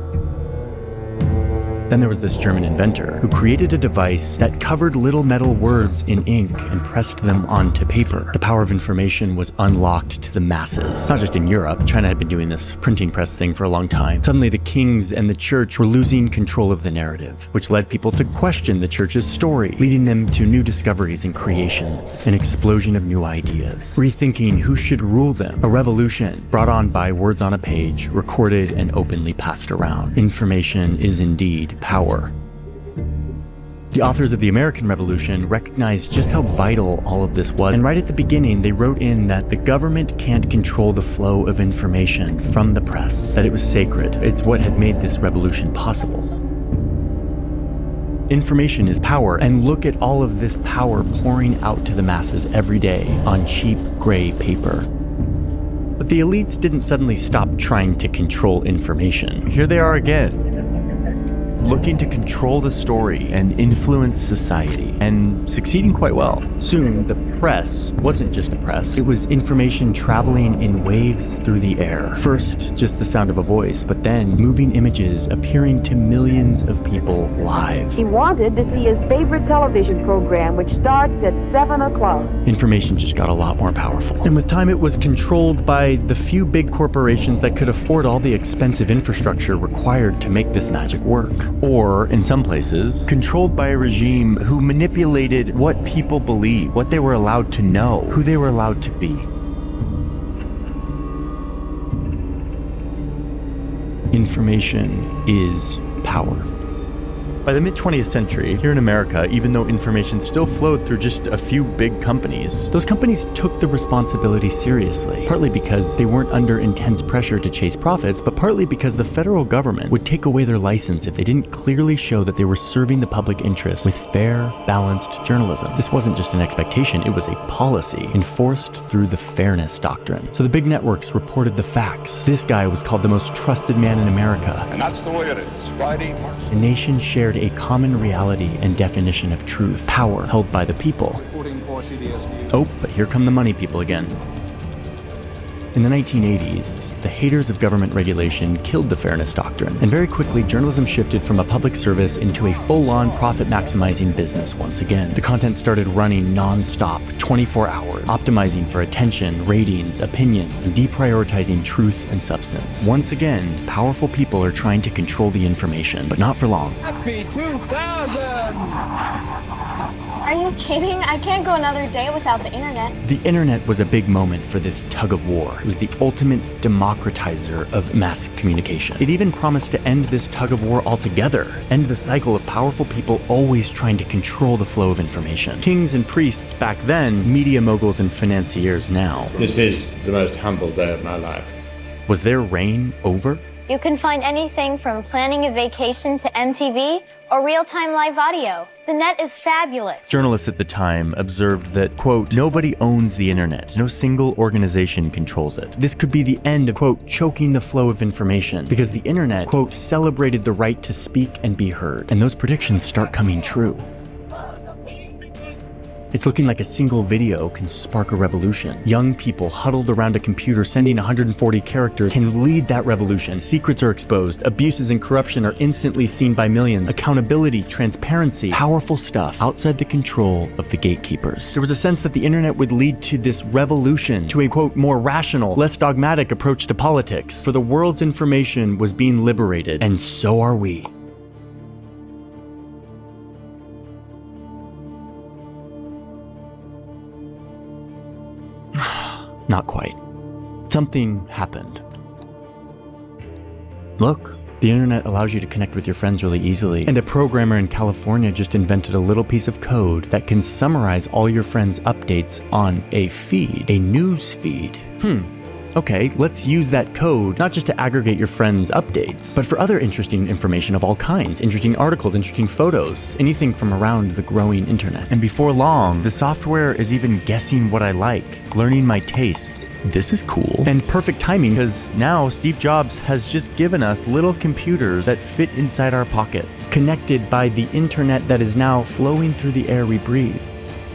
Then there was this German inventor who created a device that covered little metal words in ink and pressed them onto paper. The power of information was unlocked to the masses. Not just in Europe, China had been doing this printing press thing for a long time. Suddenly the kings and the church were losing control of the narrative, which led people to question the church's story, leading them to new discoveries and creations, an explosion of new ideas, rethinking who should rule them, a revolution brought on by words on a page, recorded and openly passed around. Information is indeed power. The authors of the American Revolution recognized just how vital all of this was, and right at the beginning they wrote in that the government can't control the flow of information from the press, that it was sacred. It's what had made this revolution possible. Information is power, and look at all of this power pouring out to the masses every day on cheap gray paper. But the elites didn't suddenly stop trying to control information. Here they are again, looking to control the story and influence society, and succeeding quite well. Soon, the press wasn't just a press, it was information traveling in waves through the air. First, just the sound of a voice, but then moving images appearing to millions of people live. He wanted to see his favorite television program, which starts at 7 o'clock. Information just got a lot more powerful. And with time, it was controlled by the few big corporations that could afford all the expensive infrastructure required to make this magic work. Or, in some places, controlled by a regime who manipulated what people believed, what they were allowed to know, who they were allowed to be. Information is power. By the mid-20th century, here in America, even though information still flowed through just a few big companies, those companies took the responsibility seriously, partly because they weren't under intense pressure to chase profits, but partly because the federal government would take away their license if they didn't clearly show that they were serving the public interest with fair, balanced journalism. This wasn't just an expectation, it was a policy enforced through the fairness doctrine. So the big networks reported the facts. This guy was called the most trusted man in America. And that's the way it is. Friday, March. The nation shared a common reality and definition of truth, power held by the people. Oh, but here come the money people again. In the 1980s, the haters of government regulation killed the fairness doctrine, and very quickly journalism shifted from a public service into a full-on profit-maximizing business once again. The content started running non-stop, 24 hours, optimizing for attention, ratings, opinions, and deprioritizing truth and substance. Once again, powerful people are trying to control the information, but not for long. Happy 2000! Are you kidding? I can't go another day without the internet. The internet was a big moment for this tug of war. It was the ultimate democratizer of mass communication. It even promised to end this tug of war altogether, end the cycle of powerful people always trying to control the flow of information. Kings and priests back then, media moguls and financiers now. This is the most humble day of my life. Was their reign over? You can find anything from planning a vacation to MTV or real-time live audio. The net is fabulous. Journalists at the time observed that, quote, nobody owns the internet. No single organization controls it. This could be the end of, quote, choking the flow of information because the internet, quote, celebrated the right to speak and be heard. And those predictions start coming true. It's looking like a single video can spark a revolution. Young people huddled around a computer sending 140 characters can lead that revolution. Secrets are exposed, abuses and corruption are instantly seen by millions. Accountability, transparency, powerful stuff outside the control of the gatekeepers. There was a sense that the internet would lead to this revolution, to a, quote, more rational, less dogmatic approach to politics. For the world's information was being liberated, and so are we. Not quite. Something happened. Look, the internet allows you to connect with your friends really easily, and a programmer in California just invented a little piece of code that can summarize all your friends' updates on a feed, a news feed. Okay, let's use that code not just to aggregate your friends' updates, but for other interesting information of all kinds, interesting articles, interesting photos, anything from around the growing internet. And before long, the software is even guessing what I like, learning my tastes. This is cool. And perfect timing, because now Steve Jobs has just given us little computers that fit inside our pockets, connected by the internet that is now flowing through the air we breathe.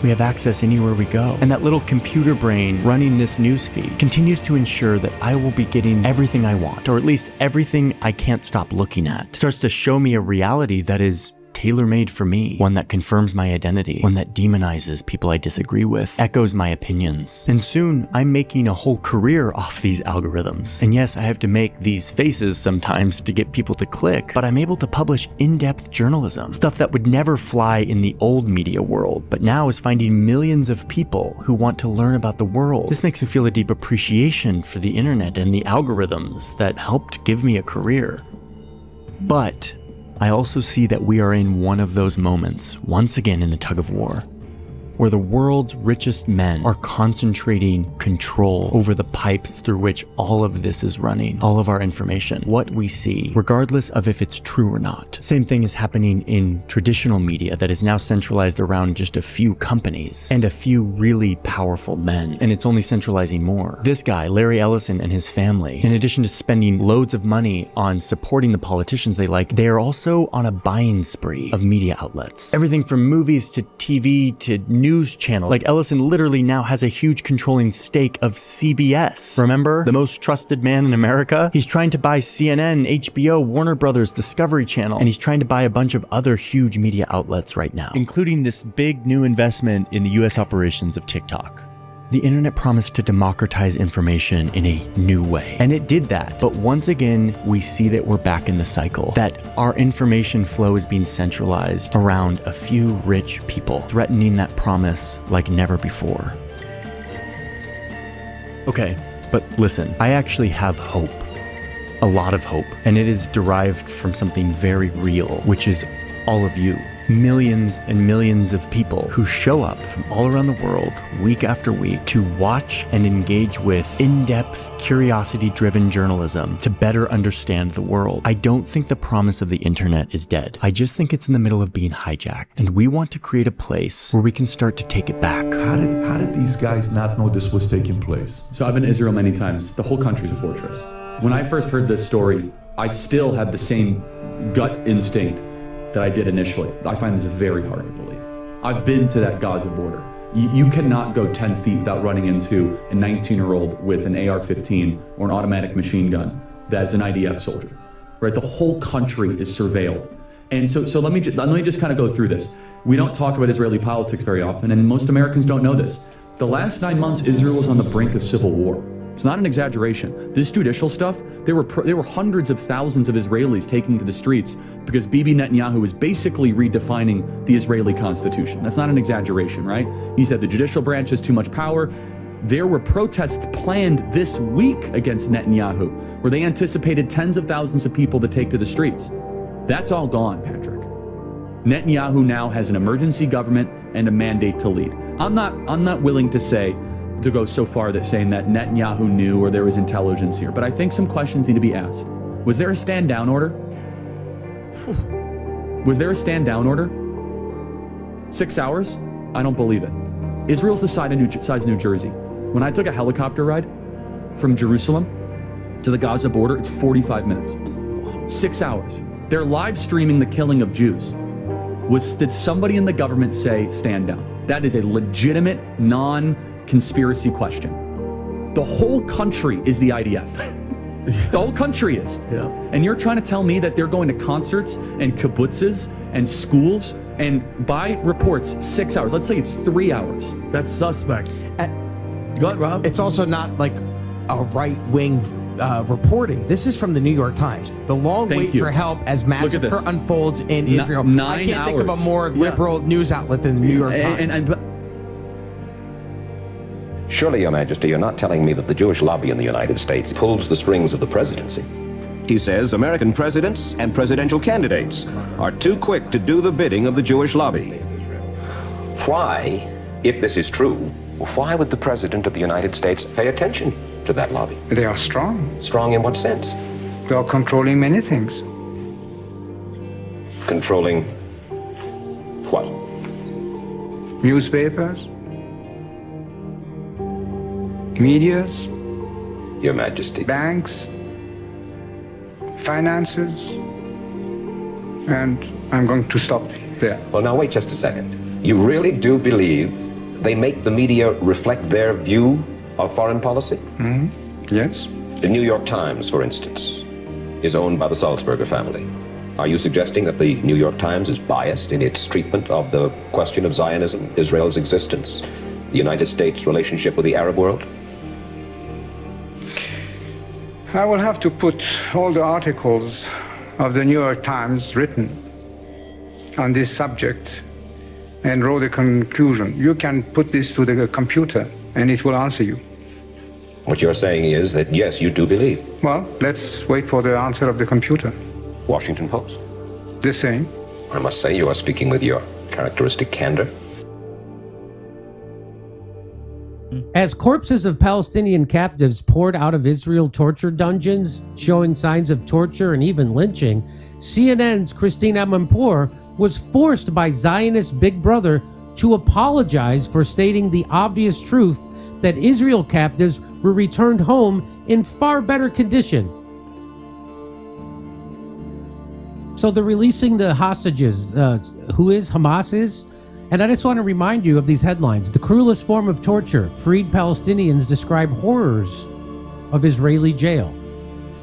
We have access anywhere we go. And that little computer brain running this newsfeed continues to ensure that I will be getting everything I want, or at least everything I can't stop looking at. It starts to show me a reality that is tailor-made for me, one that confirms my identity, one that demonizes people I disagree with, echoes my opinions. And soon, I'm making a whole career off these algorithms. And yes, I have to make these faces sometimes to get people to click, but I'm able to publish in-depth journalism, stuff that would never fly in the old media world, but now is finding millions of people who want to learn about the world. This makes me feel a deep appreciation for the internet and the algorithms that helped give me a career. But I also see that we are in one of those moments, once again in the tug of war, where the world's richest men are concentrating control over the pipes through which all of this is running, all of our information, what we see, regardless of if it's true or not. Same thing is happening in traditional media that is now centralized around just a few companies and a few really powerful men, and it's only centralizing more. This guy, Larry Ellison, and his family, in addition to spending loads of money on supporting the politicians they like, they are also on a buying spree of media outlets. Everything from movies to TV to news channel. Like Ellison literally now has a huge controlling stake of CBS. Remember? The most trusted man in America? He's trying to buy CNN, HBO, Warner Brothers, Discovery Channel, and he's trying to buy a bunch of other huge media outlets right now, including this big new investment in the US operations of TikTok. The internet promised to democratize information in a new way, and it did that. But once again, we see that we're back in the cycle, that our information flow is being centralized around a few rich people, threatening that promise like never before. Okay, but listen, I actually have hope. A lot of hope, and it is derived from something very real, which is all of you. Millions and millions of people who show up from all around the world week after week to watch and engage with in-depth, curiosity-driven journalism to better understand the world. I don't think the promise of the internet is dead. I just think it's in the middle of being hijacked, and we want to create a place where we can start to take it back. How did these guys not know this was taking place? So I've been to Israel many times. The whole country's a fortress. When I first heard this story, I still had the same gut instinct that I did initially. I find this very hard to believe. I've been to that Gaza border. You cannot go 10 feet without running into a 19-year-old with an AR-15 or an automatic machine gun that's an IDF soldier, right? The whole country is surveilled. And so let me just kind of go through this. We don't talk about Israeli politics very often, and most Americans don't know this. The last 9 months, Israel was on the brink of civil war. It's not an exaggeration. This judicial stuff, there were hundreds of thousands of Israelis taking to the streets because Bibi Netanyahu is basically redefining the Israeli constitution. That's not an exaggeration, right? He said the judicial branch has too much power. There were protests planned this week against Netanyahu, where they anticipated tens of thousands of people to take to the streets. That's all gone, Patrick. Netanyahu now has an emergency government and a mandate to lead. I'm not willing to go so far that saying that Netanyahu knew or there was intelligence here, but I think some questions need to be asked. Was there a stand down order? Was there a stand down order? 6 hours? I don't believe it. Israel's the size of New Jersey. When I took a helicopter ride from Jerusalem to the Gaza border, it's 45 minutes. 6 hours. They're live streaming the killing of Jews. Did somebody in the government say stand down? That is a legitimate, non-conspiracy question. The whole country is the IDF. The whole country is. Yeah. And you're trying to tell me that they're going to concerts and kibbutzes and schools and by reports 6 hours. Let's say it's 3 hours. That's suspect. Go ahead, Rob. It's also not like a right-wing reporting. This is from the New York Times. The long wait for help as massacre unfolds in Israel. 9 I can't hours. think of a more liberal news outlet than the New York Times. Surely, Your Majesty, you're not telling me that the Jewish lobby in the United States pulls the strings of the presidency. He says American presidents and presidential candidates are too quick to do the bidding of the Jewish lobby. Why, if this is true, why would the President of the United States pay attention to that lobby? They are strong. Strong in what sense? They are controlling many things. Controlling what? Newspapers, medias, Your Majesty, banks, finances, and I'm going to stop there. Well, now wait just a second. You really do believe they make the media reflect their view of foreign policy? Mm-hmm. Yes. The New York Times, for instance, is owned by the Sulzberger family. Are you suggesting that the New York Times is biased in its treatment of the question of Zionism, Israel's existence, the United States' relationship with the Arab world? I will have to put all the articles of the New York Times written on this subject and draw the conclusion. You can put this to the computer and it will answer you. What you're saying is that, yes, you do believe. Well, let's wait for the answer of the computer. Washington Post. The same. I must say you are speaking with your characteristic candor. As corpses of Palestinian captives poured out of Israel torture dungeons, showing signs of torture and even lynching, CNN's Christine Amanpour was forced by Zionist Big Brother to apologize for stating the obvious truth that Israel captives were returned home in far better condition. So they're releasing the hostages, who Hamas is. And I just want to remind you of these headlines. The cruelest form of torture. Freed Palestinians describe horrors of Israeli jail.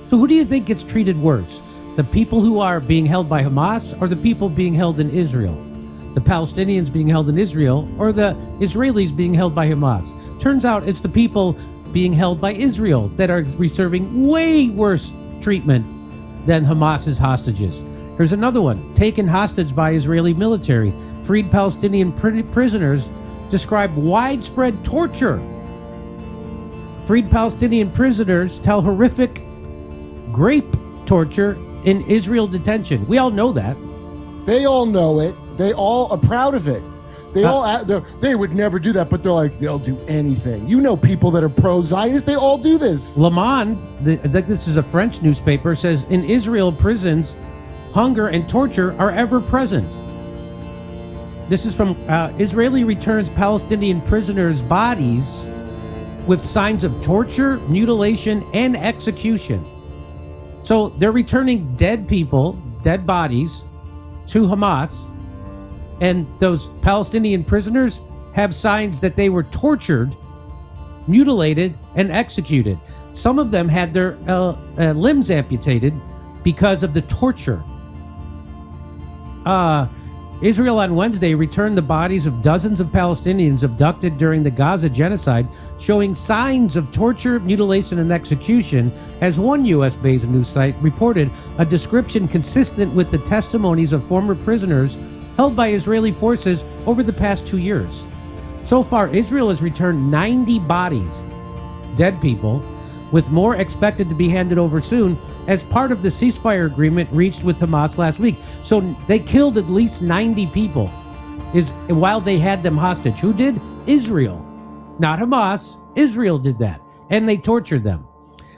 So who do you think gets treated worse? The people who are being held by Hamas or the people being held in Israel? The Palestinians being held in Israel or the Israelis being held by Hamas? Turns out it's the people being held by Israel that are receiving way worse treatment than Hamas's hostages. Here's another one. Taken hostage by Israeli military. Freed Palestinian prisoners describe widespread torture. Freed Palestinian prisoners tell horrific grape torture in Israel detention. We all know that. They all know it. They all are proud of it. They would never do that, but they're like, they'll do anything. You know, people that are pro-Zionist, they all do this. Le Monde, this is a French newspaper, says in Israel prisons, hunger and torture are ever present. This is from Israeli returns Palestinian prisoners' bodies with signs of torture, mutilation, and execution. So they're returning dead people, dead bodies, to Hamas, and those Palestinian prisoners have signs that they were tortured, mutilated, and executed. Some of them had their limbs amputated because of the torture. Israel on Wednesday returned the bodies of dozens of Palestinians abducted during the Gaza genocide, showing signs of torture, mutilation, and execution, as one U.S.-based news site reported a description consistent with the testimonies of former prisoners held by Israeli forces over the past 2 years. So far, Israel has returned 90 bodies, dead people, with more expected to be handed over soon as part of the ceasefire agreement reached with Hamas last week. So they killed at least 90 people while they had them hostage. Who did? Israel. Not Hamas. Israel did that. And they tortured them.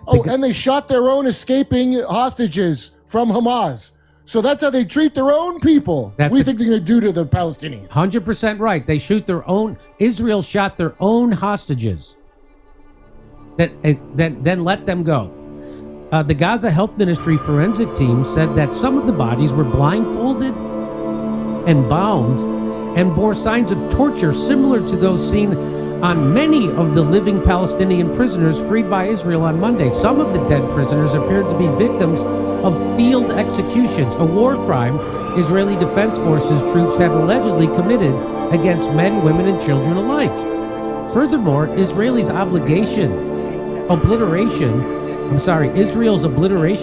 And they shot their own escaping hostages from Hamas. So that's how they treat their own people. What do you think they're going to do to the Palestinians? 100% right. They shoot their own. Israel shot their own hostages. Then let them go. The Gaza Health Ministry forensic team said that some of the bodies were blindfolded and bound and bore signs of torture similar to those seen on many of the living Palestinian prisoners freed by Israel on Monday. Some of the dead prisoners appeared to be victims of field executions, a war crime Israeli Defense Forces troops have allegedly committed against men, women, and children alike. Furthermore, Israel's obliteration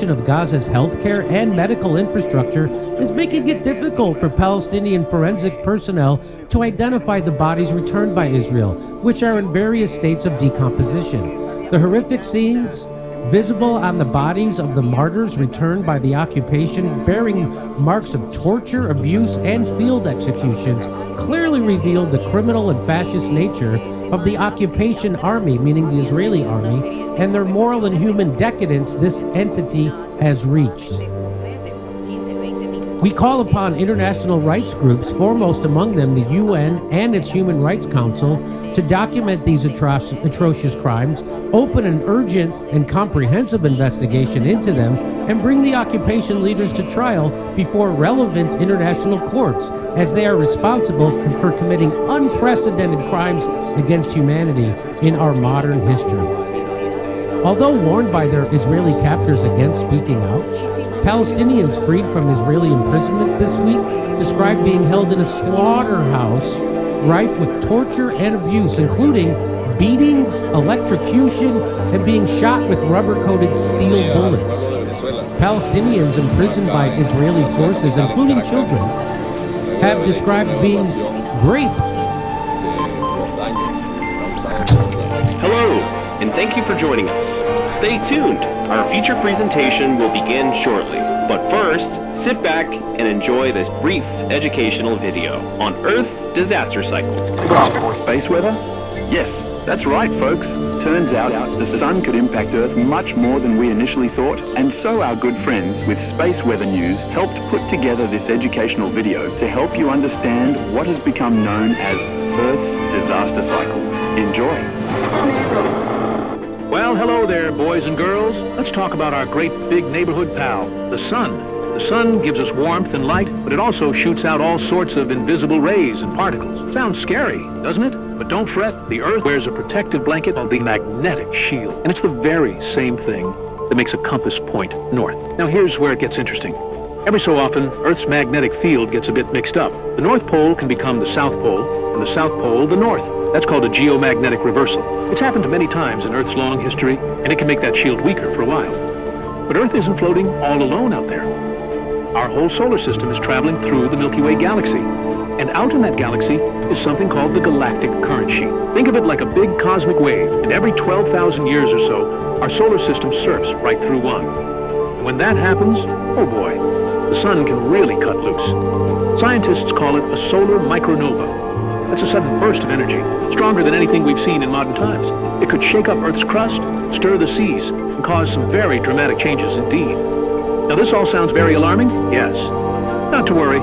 of Gaza's healthcare and medical infrastructure is making it difficult for Palestinian forensic personnel to identify the bodies returned by Israel, which are in various states of decomposition. The horrific scenes visible on the bodies of the martyrs returned by the occupation, bearing marks of torture, abuse, and field executions, clearly reveal the criminal and fascist nature of the occupation army, meaning the Israeli army, and their moral and human decadence this entity has reached. We call upon international rights groups, foremost among them the UN and its Human Rights Council, to document these atrocious crimes, open an urgent and comprehensive investigation into them, and bring the occupation leaders to trial before relevant international courts, as they are responsible for committing unprecedented crimes against humanity in our modern history. Although warned by their Israeli captors against speaking out, Palestinians freed from Israeli imprisonment this week described being held in a slaughterhouse rife with torture and abuse, including beatings, electrocution, and being shot with rubber-coated steel bullets. Palestinians imprisoned by Israeli forces, including children, have described being raped. Hello, and thank you for joining us. Stay tuned. Our feature presentation will begin shortly. But first, sit back and enjoy this brief educational video on Earth's disaster cycle. Space weather? Yes, that's right, folks. Turns out the sun could impact Earth much more than we initially thought, and so our good friends with Space Weather News helped put together this educational video to help you understand what has become known as Earth's disaster cycle. Enjoy. Well, hello there, boys and girls. Let's talk about our great big neighborhood pal, the sun. The sun gives us warmth and light, but it also shoots out all sorts of invisible rays and particles. Sounds scary, doesn't it? But don't fret, the Earth wears a protective blanket called the magnetic shield, and it's the very same thing that makes a compass point north. Now here's where it gets interesting. Every so often, Earth's magnetic field gets a bit mixed up. The North Pole can become the South Pole, and the South Pole the North. That's called a geomagnetic reversal. It's happened many times in Earth's long history, and it can make that shield weaker for a while. But Earth isn't floating all alone out there. Our whole solar system is traveling through the Milky Way galaxy. And out in that galaxy is something called the galactic current sheet. Think of it like a big cosmic wave, and every 12,000 years or so, our solar system surfs right through one. And when that happens, oh boy, the sun can really cut loose. Scientists call it a solar micronova. That's a sudden burst of energy, stronger than anything we've seen in modern times. It could shake up Earth's crust, stir the seas, and cause some very dramatic changes indeed. Now this all sounds very alarming? Yes. Not to worry.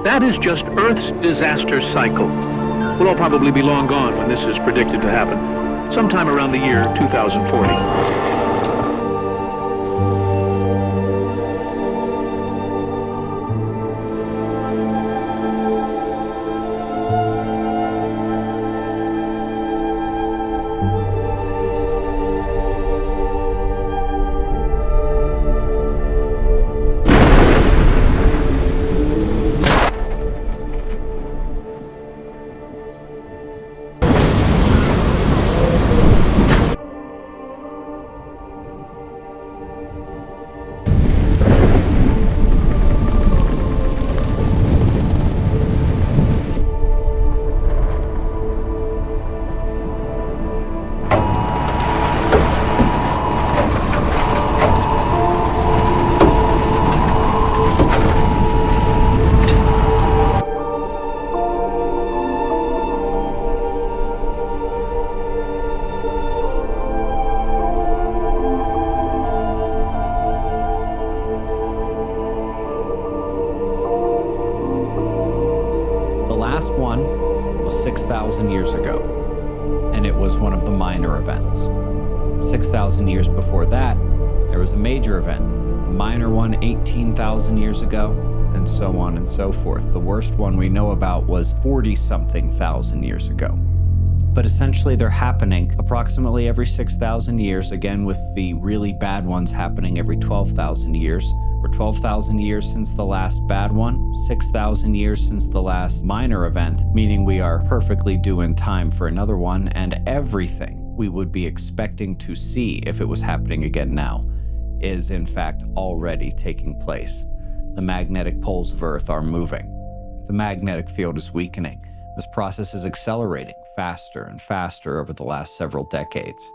That is just Earth's disaster cycle. We'll all probably be long gone when this is predicted to happen, sometime around the year 2040. 6,000 years ago, and it was one of the minor events. 6,000 years before that, there was a major event, a minor one 18,000 years ago, and so on and so forth. The worst one we know about was 40-something thousand years ago. But essentially they're happening approximately every 6,000 years, again with the really bad ones happening every 12,000 years. We're 12,000 years since the last bad one, 6,000 years since the last minor event, meaning we are perfectly due in time for another one, and everything we would be expecting to see if it was happening again now is in fact already taking place. The magnetic poles of Earth are moving. The magnetic field is weakening. This process is accelerating faster and faster over the last several decades.